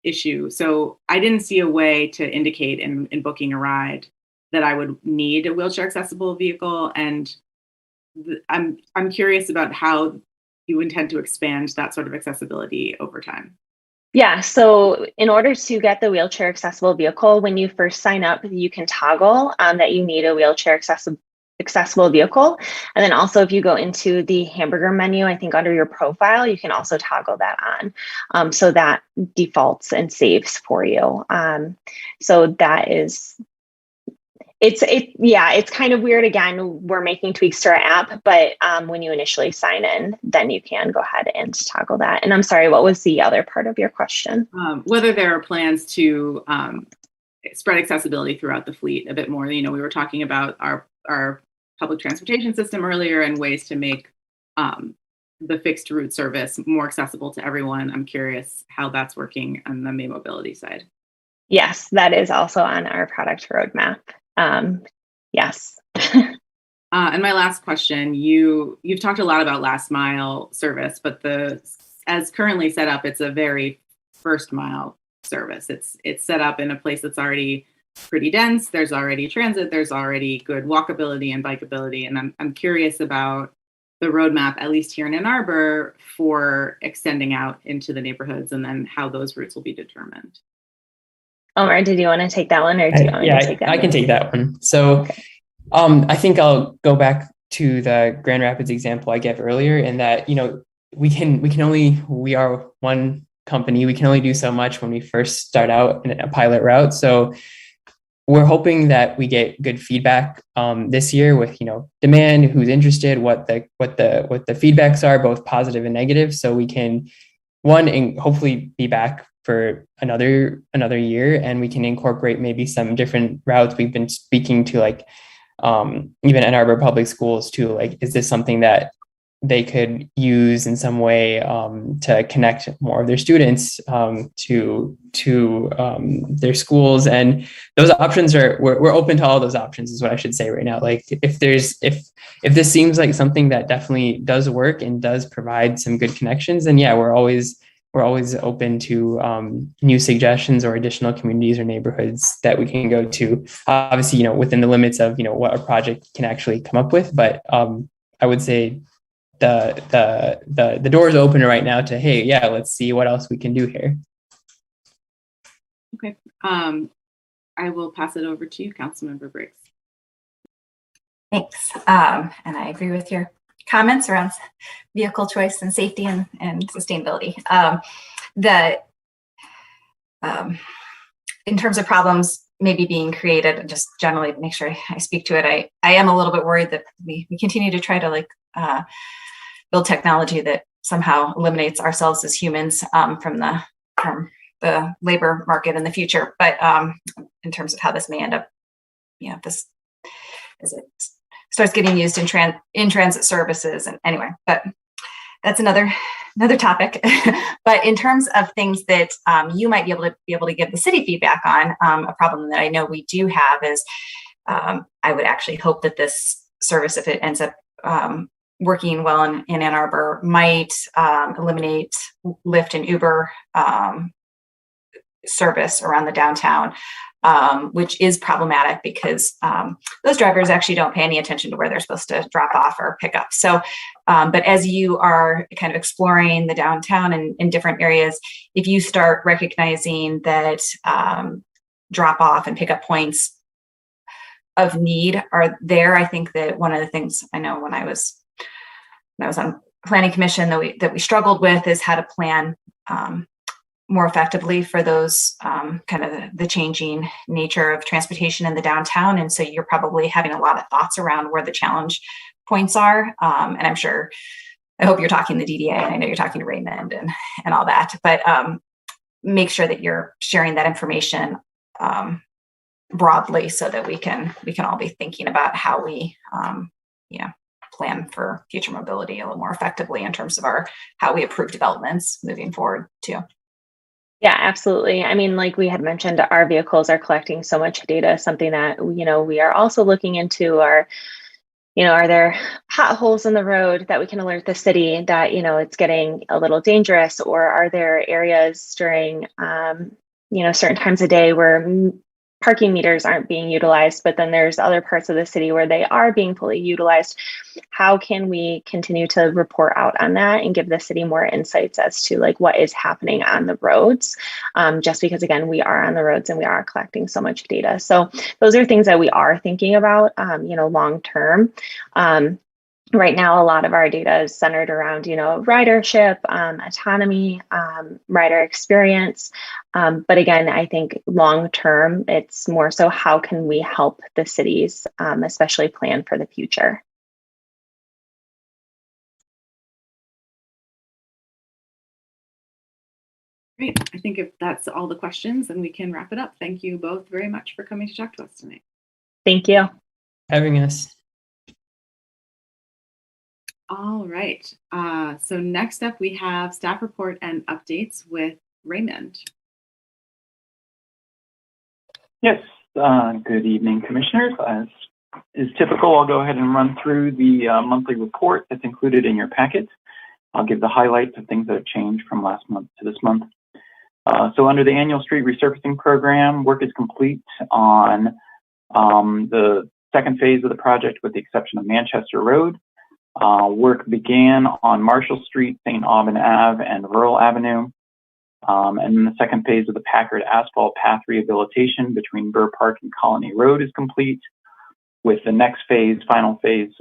issue. So I didn't see a way to indicate in booking a ride that I would need a wheelchair accessible vehicle, and I'm curious about how you intend to expand that sort of accessibility over time. Yeah, so in order to get the wheelchair accessible vehicle, when you first sign up, you can toggle that you need a wheelchair accessible vehicle. And then also if you go into the hamburger menu, I think under your profile, you can also toggle that on. So that defaults and saves for you. So that is, it's kind of weird. Again, we're making tweaks to our app, but when you initially sign in, then you can go ahead and toggle that. And I'm sorry, what was the other part of your question? Whether there are plans to spread accessibility throughout the fleet a bit more. We were talking about our public transportation system earlier and ways to make the fixed route service more accessible to everyone. I'm curious how that's working on the May Mobility side. Yes, that is also on our product roadmap. Yes. And my last question, you've talked a lot about last mile service, but as currently set up, it's a very first mile service. It's set up in a place that's already pretty dense. There's already transit. There's already good walkability and bikeability. And I'm curious about the roadmap, at least here in Ann Arbor, for extending out into the neighborhoods, and then how those routes will be determined. Omar, did you want to take that one, or do you want me to take that one? I can take that one. So okay. I think I'll go back to the Grand Rapids example I gave earlier, in that, we are one company. We can only do so much when we first start out in a pilot route. So we're hoping that we get good feedback this year with, demand, who's interested, what the feedbacks are, both positive and negative. So we can, and hopefully be back for another year, and we can incorporate maybe some different routes. We've been speaking to even Ann Arbor Public Schools too. Is this something that they could use in some way to connect more of their students to their schools? And those options we're open to all those options, is what I should say right now. If this seems like something that definitely does work and does provide some good connections, then yeah, we're always open to new suggestions or additional communities or neighborhoods that we can go to. Obviously, within the limits of what a project can actually come up with. But I would say the door is open right now to, hey, yeah, let's see what else we can do here. Okay. I will pass it over to you, Councilmember Briggs. Thanks. And I agree with your comments around vehicle choice and safety and sustainability. In terms of problems maybe being created, just generally make sure I speak to it. I am a little bit worried that we continue to try to build technology that somehow eliminates ourselves as humans from the labor market in the future. But in terms of how this may end up, this as it starts getting used in transit services, and anyway, but that's another topic. But in terms of things that you might be able to give the city feedback on, a problem that I know we do have is I would actually hope that this service, if it ends up working well in Ann Arbor, might eliminate Lyft and Uber service around the downtown, which is problematic because those drivers actually don't pay any attention to where they're supposed to drop off or pick up. So, but as you are kind of exploring the downtown and in different areas, if you start recognizing that drop off and pickup points of need are there, I think that one of the things I know when I was on planning commission that we struggled with is how to plan more effectively for those kind of the changing nature of transportation in the downtown. And so you're probably having a lot of thoughts around where the challenge points are. And I'm sure, I hope you're talking to the DDA, and I know you're talking to Raymond and all that, but make sure that you're sharing that information broadly so that we can all be thinking about how we plan for future mobility a little more effectively in terms of how we approve developments moving forward too. Yeah, absolutely. I mean, like we had mentioned, our vehicles are collecting so much data. Something that, we are also looking into are there potholes in the road that we can alert the city that, it's getting a little dangerous, or are there areas during, certain times of day where parking meters aren't being utilized, but then there's other parts of the city where they are being fully utilized. How can we continue to report out on that and give the city more insights as to what is happening on the roads? Just because, again, we are on the roads and we are collecting so much data. So those are things that we are thinking about, long term. Right now, a lot of our data is centered around, ridership, autonomy, rider experience. But again, I think long term, it's more so how can we help the cities, especially plan for the future. Great. I think if that's all the questions, then we can wrap it up. Thank you both very much for coming to talk to us tonight. Thank you. Having us. All right. So next up, we have staff report and updates with Raymond. Yes. Good evening, commissioners. As is typical, I'll go ahead and run through the monthly report that's included in your packet. I'll give the highlights of things that have changed from last month to this month. So under the annual street resurfacing program, work is complete on the second phase of the project with the exception of Manchester Road. Work began on Marshall Street, St. Aubin Ave, and Rural Avenue. And then the second phase of the Packard asphalt path rehabilitation between Burr Park and Colony Road is complete, with the next phase, final phase,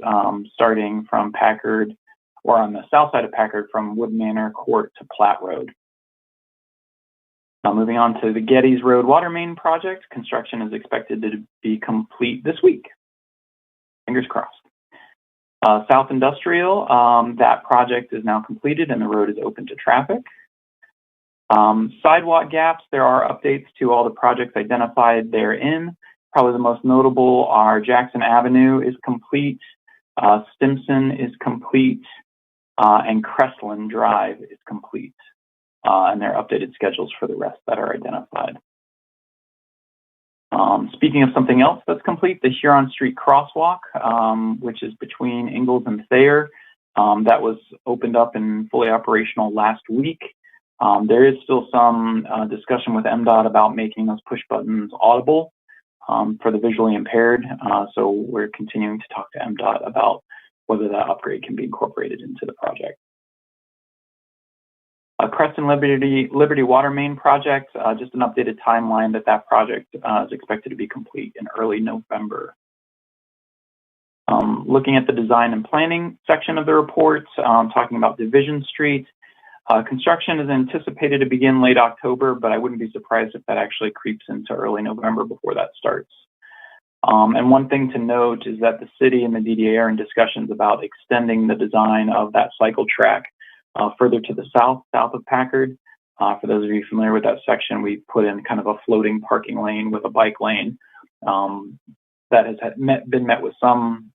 starting from Packard, or on the south side of Packard, from Wood Manor Court to Platt Road. Now moving on to the Gettys Road water main project, construction is expected to be complete this week. Fingers crossed. South Industrial, that project is now completed and the road is open to traffic. Sidewalk gaps, there are updates to all the projects identified therein. Probably the most notable are Jackson Avenue is complete, Stimson is complete, and Crestland Drive is complete. And there are updated schedules for the rest that are identified. Speaking of something else that's complete, the Huron Street Crosswalk, which is between Ingalls and Thayer, that was opened up and fully operational last week. There is still some discussion with MDOT about making those push buttons audible for the visually impaired. So we're continuing to talk to MDOT about whether that upgrade can be incorporated into the project. Creston Liberty Water Main project, just an updated timeline that project is expected to be complete in early November. Looking at the design and planning section of the report, talking about Division Street. Construction is anticipated to begin late October, but I wouldn't be surprised if that actually creeps into early November before that starts. And one thing to note is that the city and the DDA are in discussions about extending the design of that cycle track further to the south of Packard. For those of you familiar with that section, we put in kind of a floating parking lane with a bike lane that has been met with some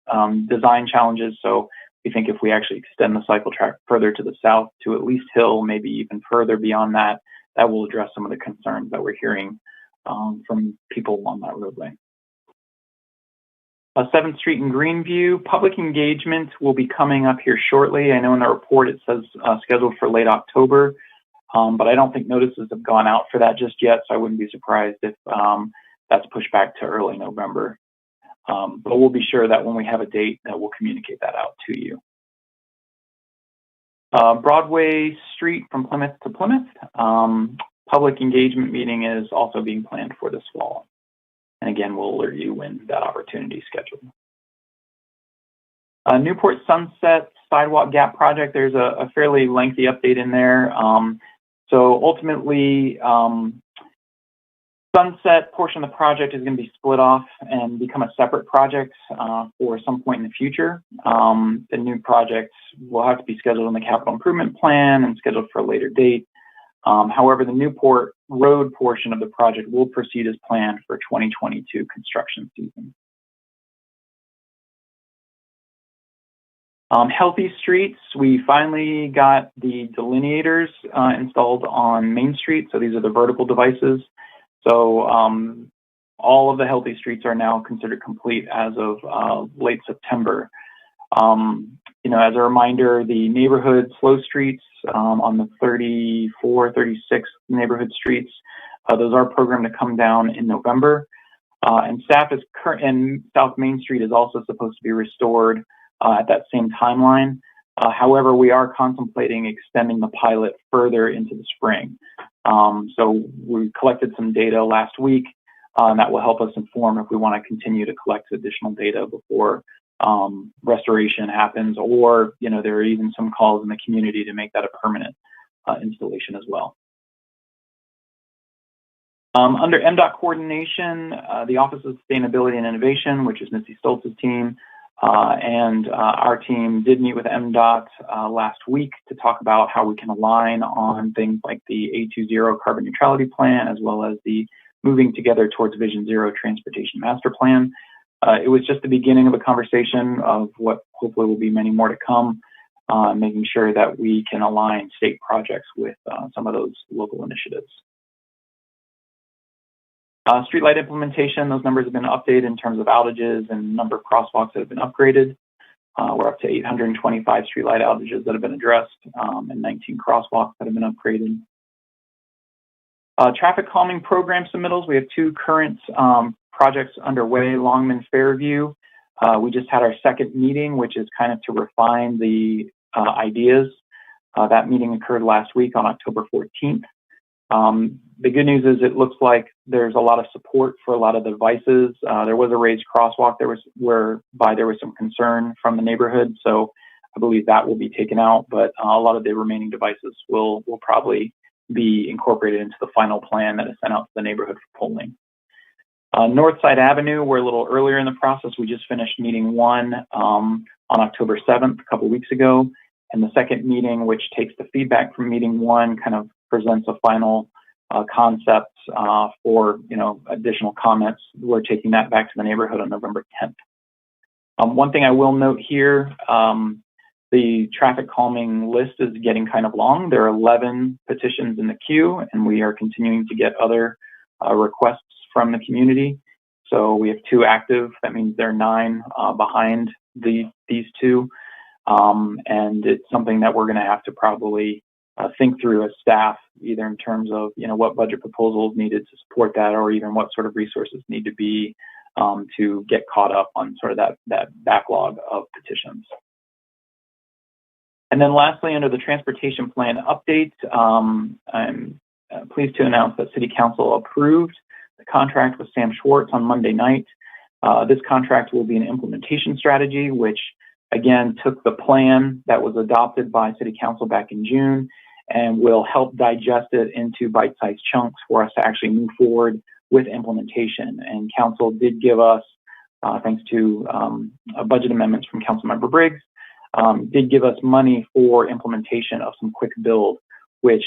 design challenges. So we think if we actually extend the cycle track further to the south to at least Hill, maybe even further beyond that, that will address some of the concerns that we're hearing from people along that roadway. 7th Street in Greenview, public engagement will be coming up here shortly. I know in the report it says scheduled for late October, but I don't think notices have gone out for that just yet, so I wouldn't be surprised if that's pushed back to early November. But we'll be sure that when we have a date that we'll communicate that out to you. Broadway Street from Plymouth to Plymouth. Public engagement meeting is also being planned for this fall. And again, we'll alert you when that opportunity is scheduled. Newport Sunset Sidewalk Gap Project, there's a fairly lengthy update in there. So ultimately, Sunset portion of the project is going to be split off and become a separate project for some point in the future. The new project will have to be scheduled in the capital improvement plan and scheduled for a later date. However, the Newport Road portion of the project will proceed as planned for 2022 construction season. Healthy Streets, we finally got the delineators installed on Main Street. So these are the vertical devices. So all of the Healthy Streets are now considered complete as of late September. You know, as a reminder, the neighborhood slow streets on the 34, 36 neighborhood streets, those are programmed to come down in November. And staff is and South Main Street is also supposed to be restored at that same timeline. However, we are contemplating extending the pilot further into the spring. So we collected some data last week that will help us inform if we want to continue to collect additional data before restoration happens, or, you know, there are even some calls in the community to make that a permanent installation as well. Under MDOT coordination, the Office of Sustainability and Innovation, which is Missy Stoltz's team, and our team did meet with MDOT last week to talk about how we can align on things like the A20 carbon neutrality plan, as well as the moving together towards Vision Zero transportation master plan. It was just the beginning of a conversation of what hopefully will be many more to come, making sure that we can align state projects with some of those local initiatives. Streetlight implementation, those numbers have been updated in terms of outages and number of crosswalks that have been upgraded. We're up to 825 streetlight outages that have been addressed and 19 crosswalks that have been upgraded. Traffic calming program submittals, we have 2 current projects underway, Longman Fairview. We just had our second meeting, which is kind of to refine the ideas. That meeting occurred last week on October 14th. The good news is it looks like there's a lot of support for a lot of the devices. There was a raised crosswalk whereby there was some concern from the neighborhood, so I believe that will be taken out, but a lot of the remaining devices will probably be incorporated into the final plan that is sent out to the neighborhood for polling. Northside Avenue, we're a little earlier in the process. We just finished meeting 1 on October 7th, a couple weeks ago. And the second meeting, which takes the feedback from meeting 1, kind of presents a final concept for, you know, additional comments. We're taking that back to the neighborhood on November 10th. One thing I will note here, the traffic calming list is getting kind of long. There are 11 petitions in the queue, and we are continuing to get other requests from the community. So we have 2 active. That means there are 9 behind these 2. And it's something that we're going to have to probably think through as staff, either in terms of, you know, what budget proposals needed to support that, or even what sort of resources need to be to get caught up on sort of that backlog of petitions. And then lastly, under the transportation plan update, I'm pleased to announce that City Council approved the contract with Sam Schwartz on Monday night. This contract will be an implementation strategy, which again took the plan that was adopted by City Council back in June and will help digest it into bite-sized chunks for us to actually move forward with implementation. And Council did give us, thanks to budget amendments from Councilmember Briggs, did give us money for implementation of some quick build, which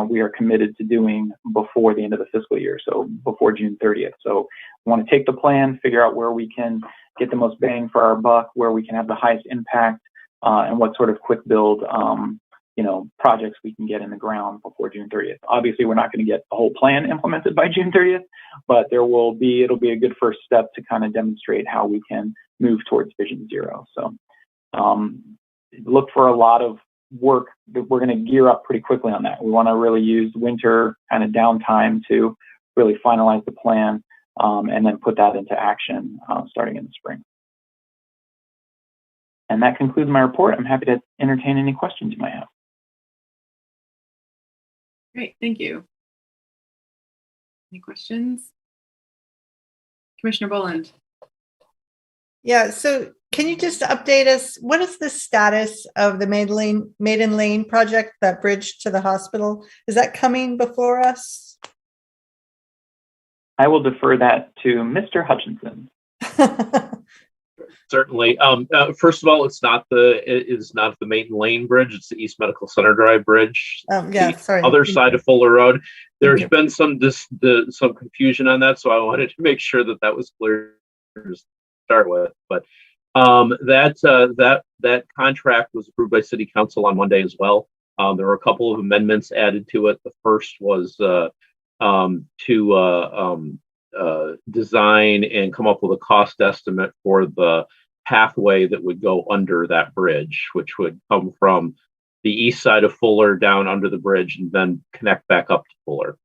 we are committed to doing before the end of the fiscal year, so before June 30th. So we want to take the plan, figure out where we can get the most bang for our buck, where we can have the highest impact, and what sort of quick build projects we can get in the ground before June 30th. Obviously, we're not going to get the whole plan implemented by June 30th, but it'll be a good first step to kind of demonstrate how we can move towards Vision Zero. So look for a lot of work that we're going to gear up pretty quickly on that. We want to really use winter kind of downtime to really finalize the plan and then put that into action starting in the spring. And that concludes my report. I'm happy to entertain any questions you might have. Great, thank you. Any questions? Commissioner Boland. Yeah, so can you just update us? What is the status of the Maiden Lane project, that bridge to the hospital? Is that coming before us? I will defer that to Mr. Hutchinson. Certainly. First of all, it is not the Maiden Lane Bridge. It's the East Medical Center Drive Bridge. Yeah, sorry. Other side of Fuller Road. There's been some confusion on that, so I wanted to make sure that was clear to start with. But that contract was approved by City Council on Monday as well. There were a couple of amendments added to it. The first was to design and come up with a cost estimate for the pathway that would go under that bridge, which would come from the east side of Fuller down under the bridge and then connect back up to Fuller.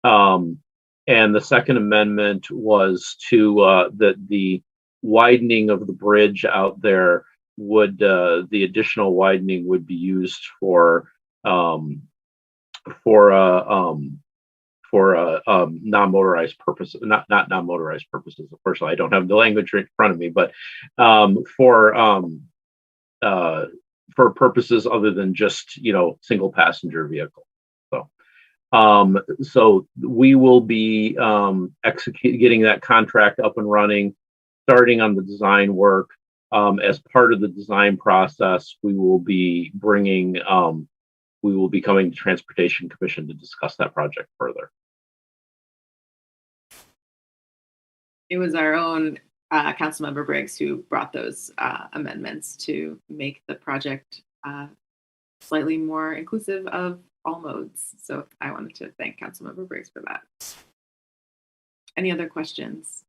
And the second amendment was to that the widening of the bridge out there would the additional widening would be used for non-motorized purposes, not non-motorized purposes. Unfortunately, I don't have the language right in front of me, but for purposes other than just single passenger vehicle. So we will be getting that contract up and running, starting on the design work. As part of the design process, we will be coming to Transportation Commission to discuss that project further. It was our own Councilmember Briggs who brought those amendments to make the project slightly more inclusive of all modes. So I wanted to thank Councilmember Briggs for that. Any other questions?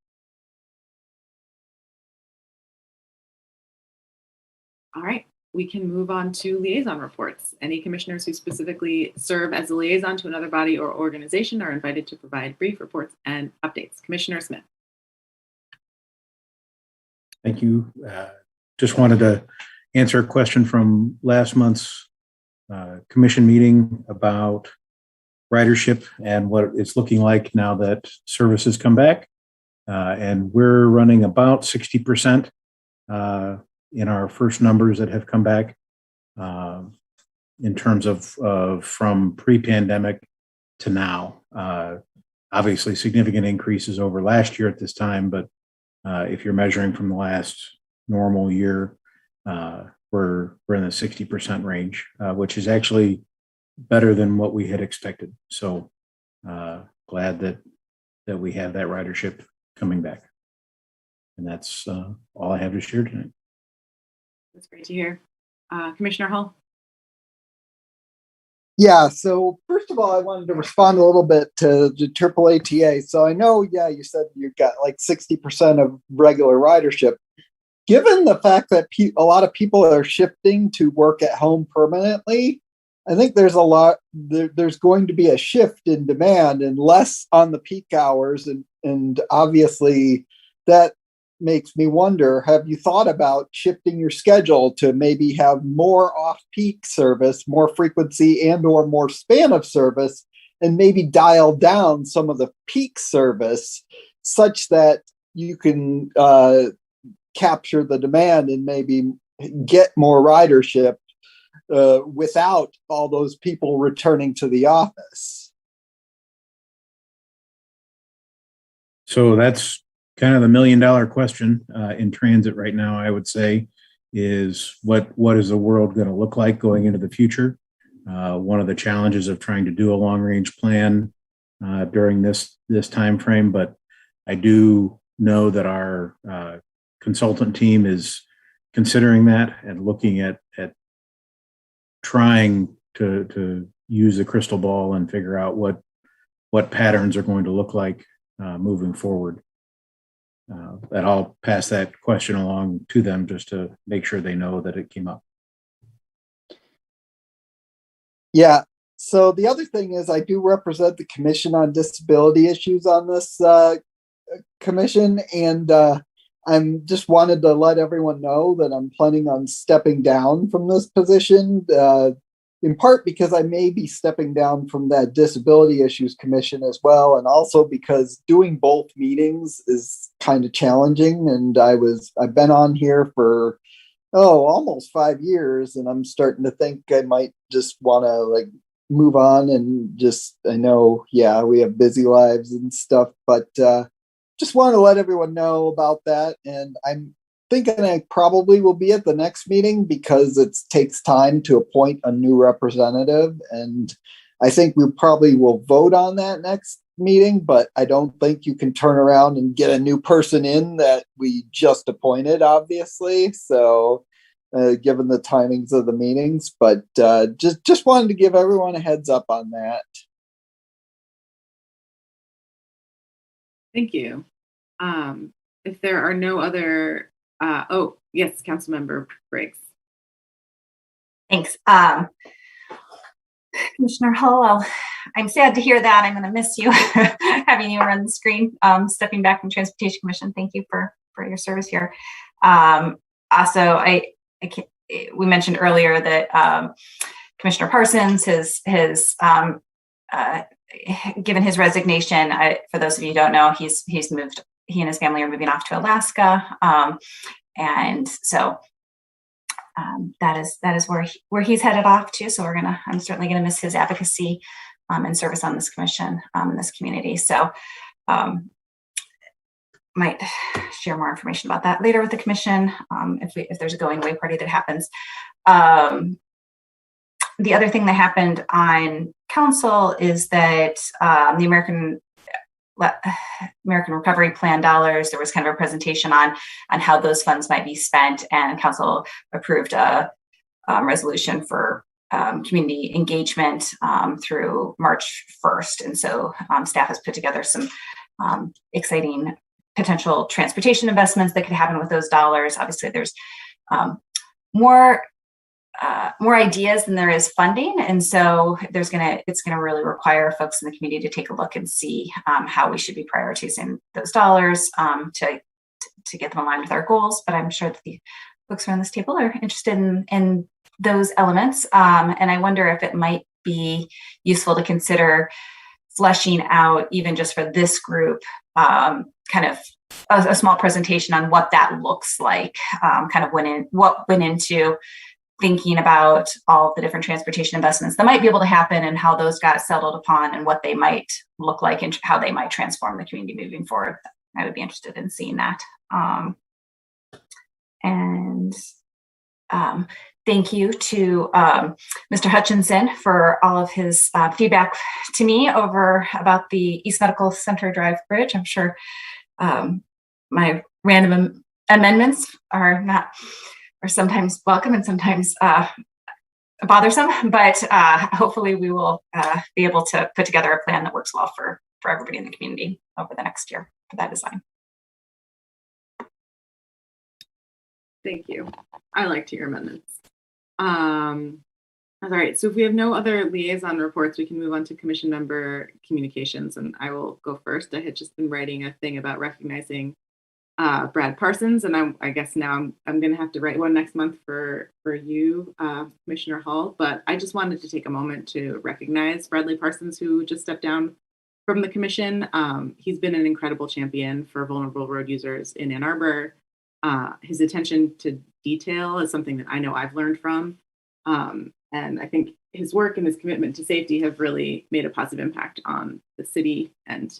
All right, we can move on to liaison reports. Any commissioners who specifically serve as a liaison to another body or organization are invited to provide brief reports and updates. Commissioner Smith. Thank you. Just wanted to answer a question from last month's commission meeting about ridership and what it's looking like now that services come back. And we're running about 60% in our first numbers that have come back in terms of from pre-pandemic to now. Obviously significant increases over last year at this time, but if you're measuring from the last normal year, we're in the 60% range, which is actually better than what we had expected. So glad that we have that ridership coming back. And that's all I have to share tonight. That's great to hear. Commissioner Hull. Yeah, so first of all, I wanted to respond a little bit to the AAATA. So I know, you said you've got like 60% of regular ridership. Given the fact that a lot of people are shifting to work at home permanently, I think there's going to be a shift in demand and less on the peak hours. And obviously that makes me wonder, have you thought about shifting your schedule to maybe have more off-peak service, more frequency and or more span of service, and maybe dial down some of the peak service such that you can capture the demand and maybe get more ridership without all those people returning to the office? So that's kind of the $1 million question in transit right now, I would say, is what is the world going to look like going into the future? One of the challenges of trying to do a long range plan during this time frame, but I do know that our consultant team is considering that and looking at trying to use the crystal ball and figure out what patterns are going to look like moving forward. That I'll pass that question along to them just to make sure they know that it came up. Yeah. So the other thing is I do represent the Commission on Disability Issues on this commission, and I'm just wanted to let everyone know that I'm planning on stepping down from this position, in part because I may be stepping down from that Disability Issues Commission as well, and also because doing both meetings is kind of challenging. And I've been on here for almost 5 years, and I'm starting to think I might just want to move on and I know, yeah, we have busy lives and stuff, but just want to let everyone know about that. And I'm thinking I probably will be at the next meeting because it takes time to appoint a new representative. And I think we probably will vote on that next meeting, but I don't think you can turn around and get a new person in that we just appointed, obviously. So given the timings of the meetings, but just wanted to give everyone a heads up on that. Thank you. If there are no other, yes, Councilmember Briggs. Thanks. Commissioner Hull, I'm sad to hear that. I'm going to miss you having you run the screen. Stepping back from Transportation Commission. Thank you for your service here. Also, we mentioned earlier that Commissioner Parsons has given his resignation. For those of you who don't know, he's moved. He and his family are moving off to Alaska, and so that is where he's headed off to. So I'm certainly gonna miss his advocacy and service on this commission in this community. So might share more information about that later with the commission if there's a going away party that happens. The other thing that happened on council is that the American Recovery Plan dollars, there was kind of a presentation on how those funds might be spent, and council approved a resolution for community engagement through March 1st. And so staff has put together some exciting potential transportation investments that could happen with those dollars. Obviously, there's more ideas than there is funding, and so it's gonna really require folks in the community to take a look and see how we should be prioritizing those dollars to get them aligned with our goals. But I'm sure that the folks around this table are interested in those elements, and I wonder if it might be useful to consider fleshing out, even just for this group, kind of a small presentation on what that looks like, what went into thinking about all the different transportation investments that might be able to happen and how those got settled upon and what they might look like and how they might transform the community moving forward. I would be interested in seeing that. Thank you to Mr. Hutchinson for all of his feedback to me about the East Medical Center Drive Bridge. I'm sure my random amendments are sometimes welcome and sometimes bothersome, but hopefully we will be able to put together a plan that works well for everybody in the community over the next year for that design. Thank you. I liked your amendments. All right, so if we have no other liaison reports, we can move on to commission member communications, and I will go first. I had just been writing a thing about recognizing Brad Parsons, and I guess now I'm going to have to write one next month for you, Commissioner Hall. But I just wanted to take a moment to recognize Bradley Parsons, who just stepped down from the commission. He's been an incredible champion for vulnerable road users in Ann Arbor. His attention to detail is something that I know I've learned from. And I think his work and his commitment to safety have really made a positive impact on the city. And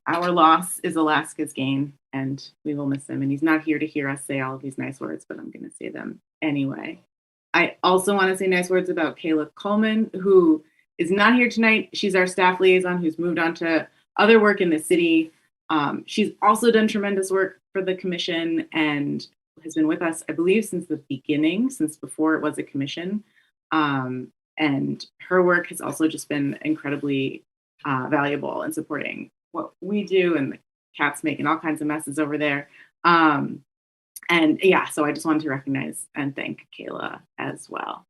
our loss is Alaska's gain, and we will miss him. And he's not here to hear us say all of these nice words, but I'm going to say them anyway. I also want to say nice words about Kayla Coleman, who is not here tonight. She's our staff liaison who's moved on to other work in the city. She's also done tremendous work for the commission and has been with us, I believe, since the beginning, since before it was a commission. And her work has also just been incredibly valuable in supporting what we do, and the cat's making all kinds of messes over there. And yeah, so I just wanted to recognize and thank Kayla as well.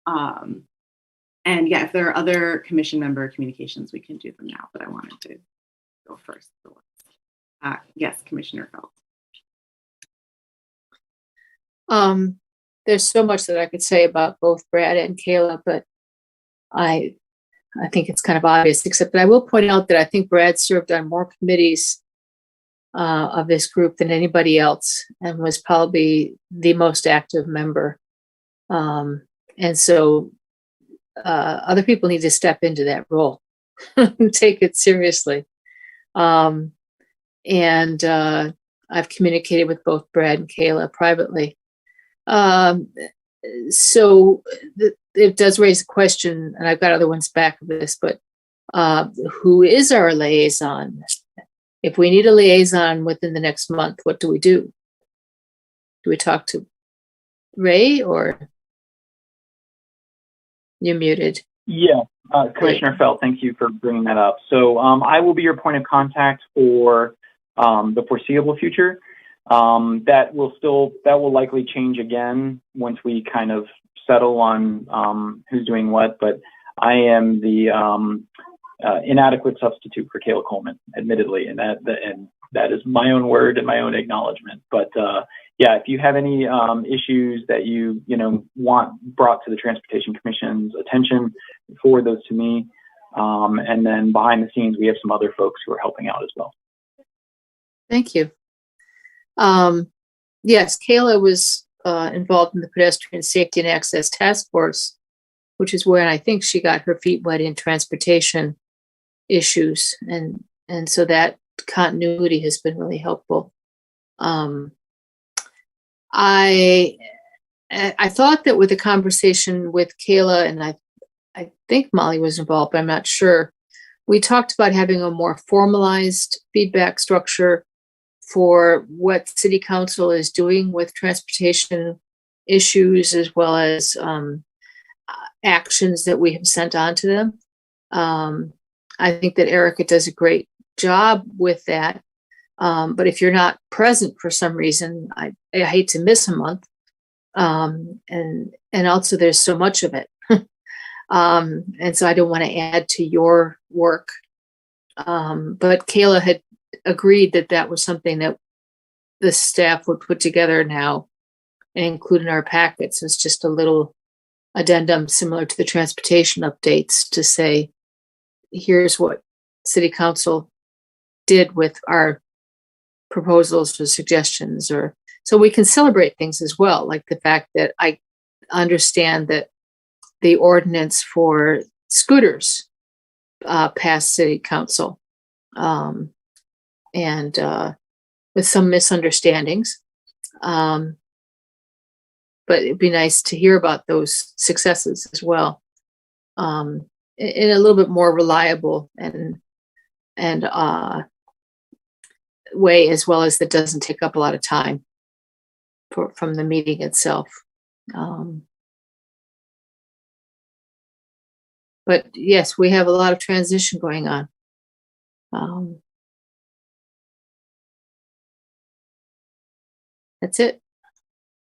And yeah, if there are other commission member communications, we can do them now, but I wanted to go first. Yes, Commissioner Felt. There's so much that I could say about both Brad and Kayla, but I think it's kind of obvious, except that I will point out that I think Brad served on more committees of this group than anybody else and was probably the most active member. And so other people need to step into that role and take it seriously. And I've communicated with both Brad and Kayla privately. So it does raise a question, and I've got other ones back of this, but who is our liaison? If we need a liaison within the next month, what do we do? Do we talk to Ray, or you're muted? Yeah, Commissioner Felt, thank you for bringing that up. So I will be your point of contact for the foreseeable future. That will likely change again once we kind of settle on who's doing what. But I am the inadequate substitute for Kayla Coleman, admittedly, and that is my own word and my own acknowledgement. But yeah, if you have any issues that you want brought to the Transportation Commission's attention, forward those to me. And then behind the scenes, we have some other folks who are helping out as well. Thank you. Yes, Kayla was involved in the Pedestrian Safety and Access Task Force, which is where I think she got her feet wet in transportation issues, and so that continuity has been really helpful. I thought that with the conversation with Kayla, and I think Molly was involved, but I'm not sure, we talked about having a more formalized feedback structure for what City Council is doing with transportation issues, as well as actions that we have sent on to them. I think that Erica does a great job with that. But if you're not present for some reason, I hate to miss a month. And also there's so much of it. And so I don't want to add to your work. But Kayla had agreed that that was something that the staff would put together now and include in our packets. It's just a little addendum similar to the transportation updates to say, here's what City Council did with our proposals or suggestions, or so we can celebrate things as well, like the fact that I understand that the ordinance for scooters passed City Council, and with some misunderstandings, but it'd be nice to hear about those successes as well, in a little bit more reliable and way, as well as that doesn't take up a lot of time from the meeting itself. But yes, we have a lot of transition going on. That's it.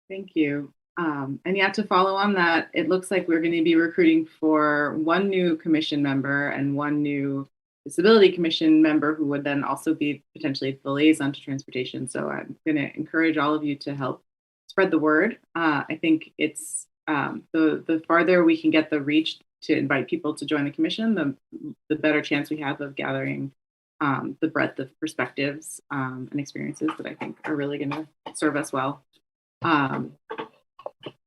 Thank you. And yeah, to follow on that, it looks like we're going to be recruiting for one new commission member and one new Disability Commission member who would then also be potentially the liaison to transportation. So I'm going to encourage all of you to help spread the word. I think it's the farther we can get the reach to invite people to join the commission, the better chance we have of gathering the breadth of perspectives and experiences that I think are really going to serve us well.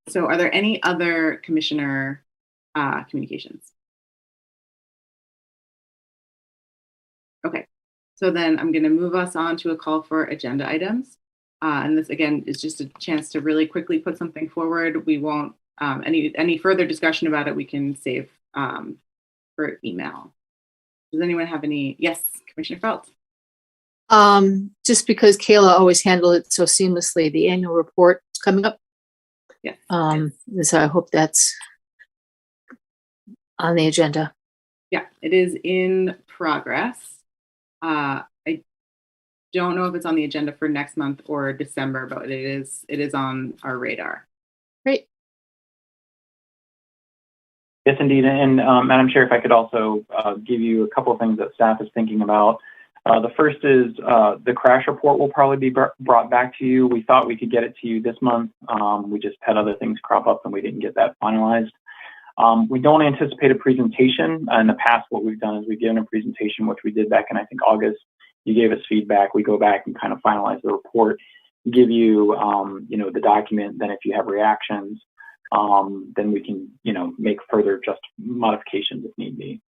So are there any other commissioner communications? Okay, so then I'm going to move us on to a call for agenda items. And this, again, is just a chance to really quickly put something forward. We won't, any further discussion about it, we can save for email. Does anyone have any? Yes, Commissioner Felt. Just because Kayla always handled it so seamlessly, the annual report is coming up. Yeah. So I hope that's on the agenda. Yeah, it is in progress. I don't know if it's on the agenda for next month or December, but it is on our radar. Great. Yes, indeed. And Madam Chair, if I could also give you a couple of things that staff is thinking about. The first is the crash report will probably be brought back to you. We thought we could get it to you this month. We just had other things crop up and we didn't get that finalized. We don't anticipate a presentation. In the past, what we've done is we've given a presentation, which we did back in, I think, August. You gave us feedback. We go back and kind of finalize the report, give you, the document. Then if you have reactions, then we can, make further just modifications if need be.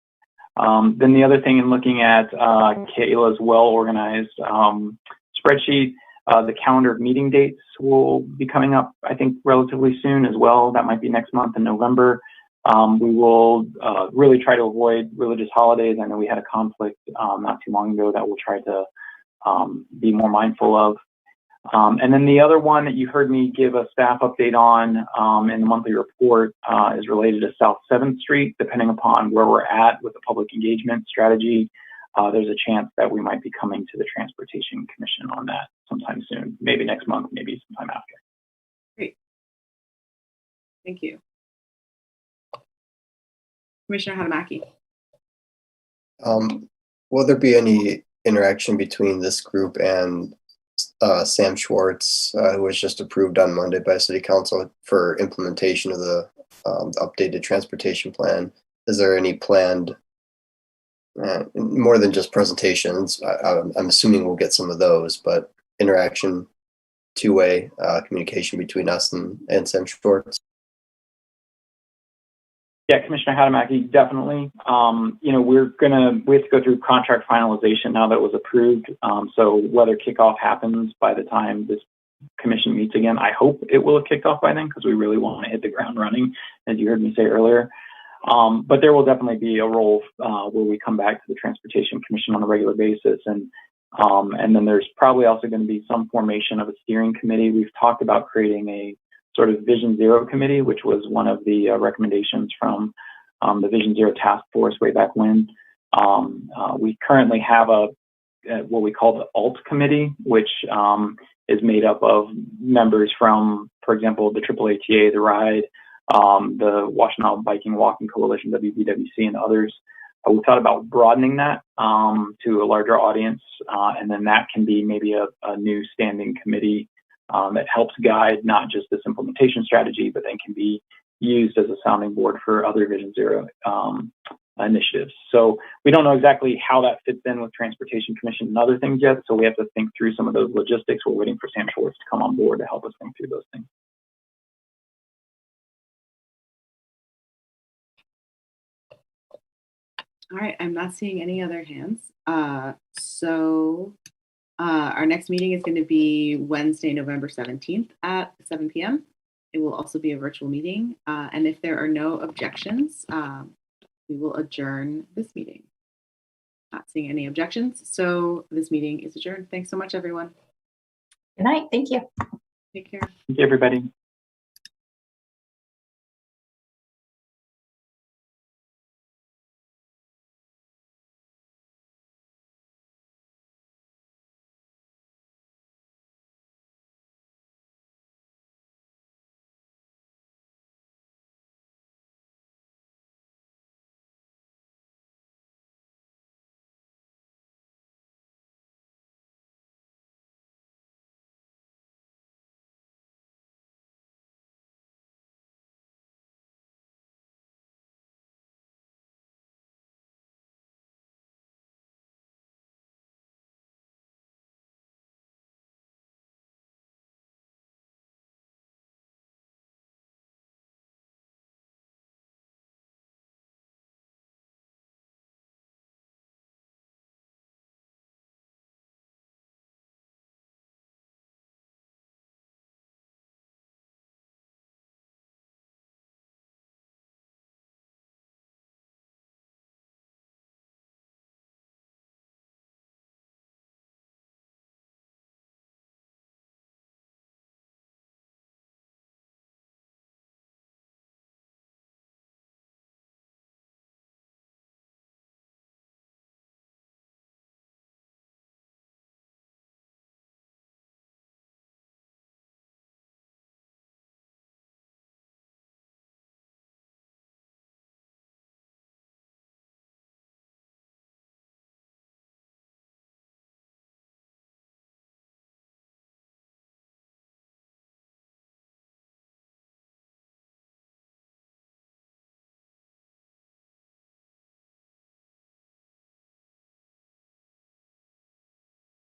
Then the other thing in looking at Kayla's well-organized spreadsheet, the calendar of meeting dates will be coming up, I think, relatively soon as well. That might be next month in November. We will really try to avoid religious holidays. I know we had a conflict not too long ago that we'll try to be more mindful of. And then the other one that you heard me give a staff update on in the monthly report is related to South 7th Street. Depending upon where we're at with the public engagement strategy, there's a chance that we might be coming to the Transportation Commission on that sometime soon, maybe next month, maybe sometime after. Great. Thank you. Commissioner Hadamaki. Will there be any interaction between this group and Sam Schwartz, who was just approved on Monday by City Council for implementation of the updated transportation plan? Is there any planned, more than just presentations? I'm assuming we'll get some of those, but interaction, two-way communication between us and Sam Schwartz? Yeah, Commissioner Hadamaki, definitely. We have to go through contract finalization now that it was approved. So whether kickoff happens by the time this commission meets again, I hope it will have kicked off by then because we really want to hit the ground running, as you heard me say earlier. But there will definitely be a role where we come back to the Transportation Commission on a regular basis. And then there's probably also going to be some formation of a steering committee. We've talked about creating a sort of Vision Zero committee, which was one of the recommendations from the Vision Zero task force way back when. We currently have what we call the ALT committee, which is made up of members from, for example, the AAATA, the RIDE, the Washtenaw Biking Walking Coalition, WBWC, and others. We thought about broadening that to a larger audience, and then that can be maybe a new standing committee that helps guide not just this implementation strategy, but then can be used as a sounding board for other Vision Zero initiatives. So we don't know exactly how that fits in with Transportation Commission and other things yet. So we have to think through some of those logistics. We're waiting for Sam Schwartz to come on board to help us think through those things. All right, I'm not seeing any other hands. Our next meeting is going to be Wednesday, November 17th at 7 p.m. It will also be a virtual meeting. And if there are no objections, we will adjourn this meeting. Not seeing any objections, so this meeting is adjourned. Thanks so much, everyone. Good night. Thank you. Take care. Thank you, everybody.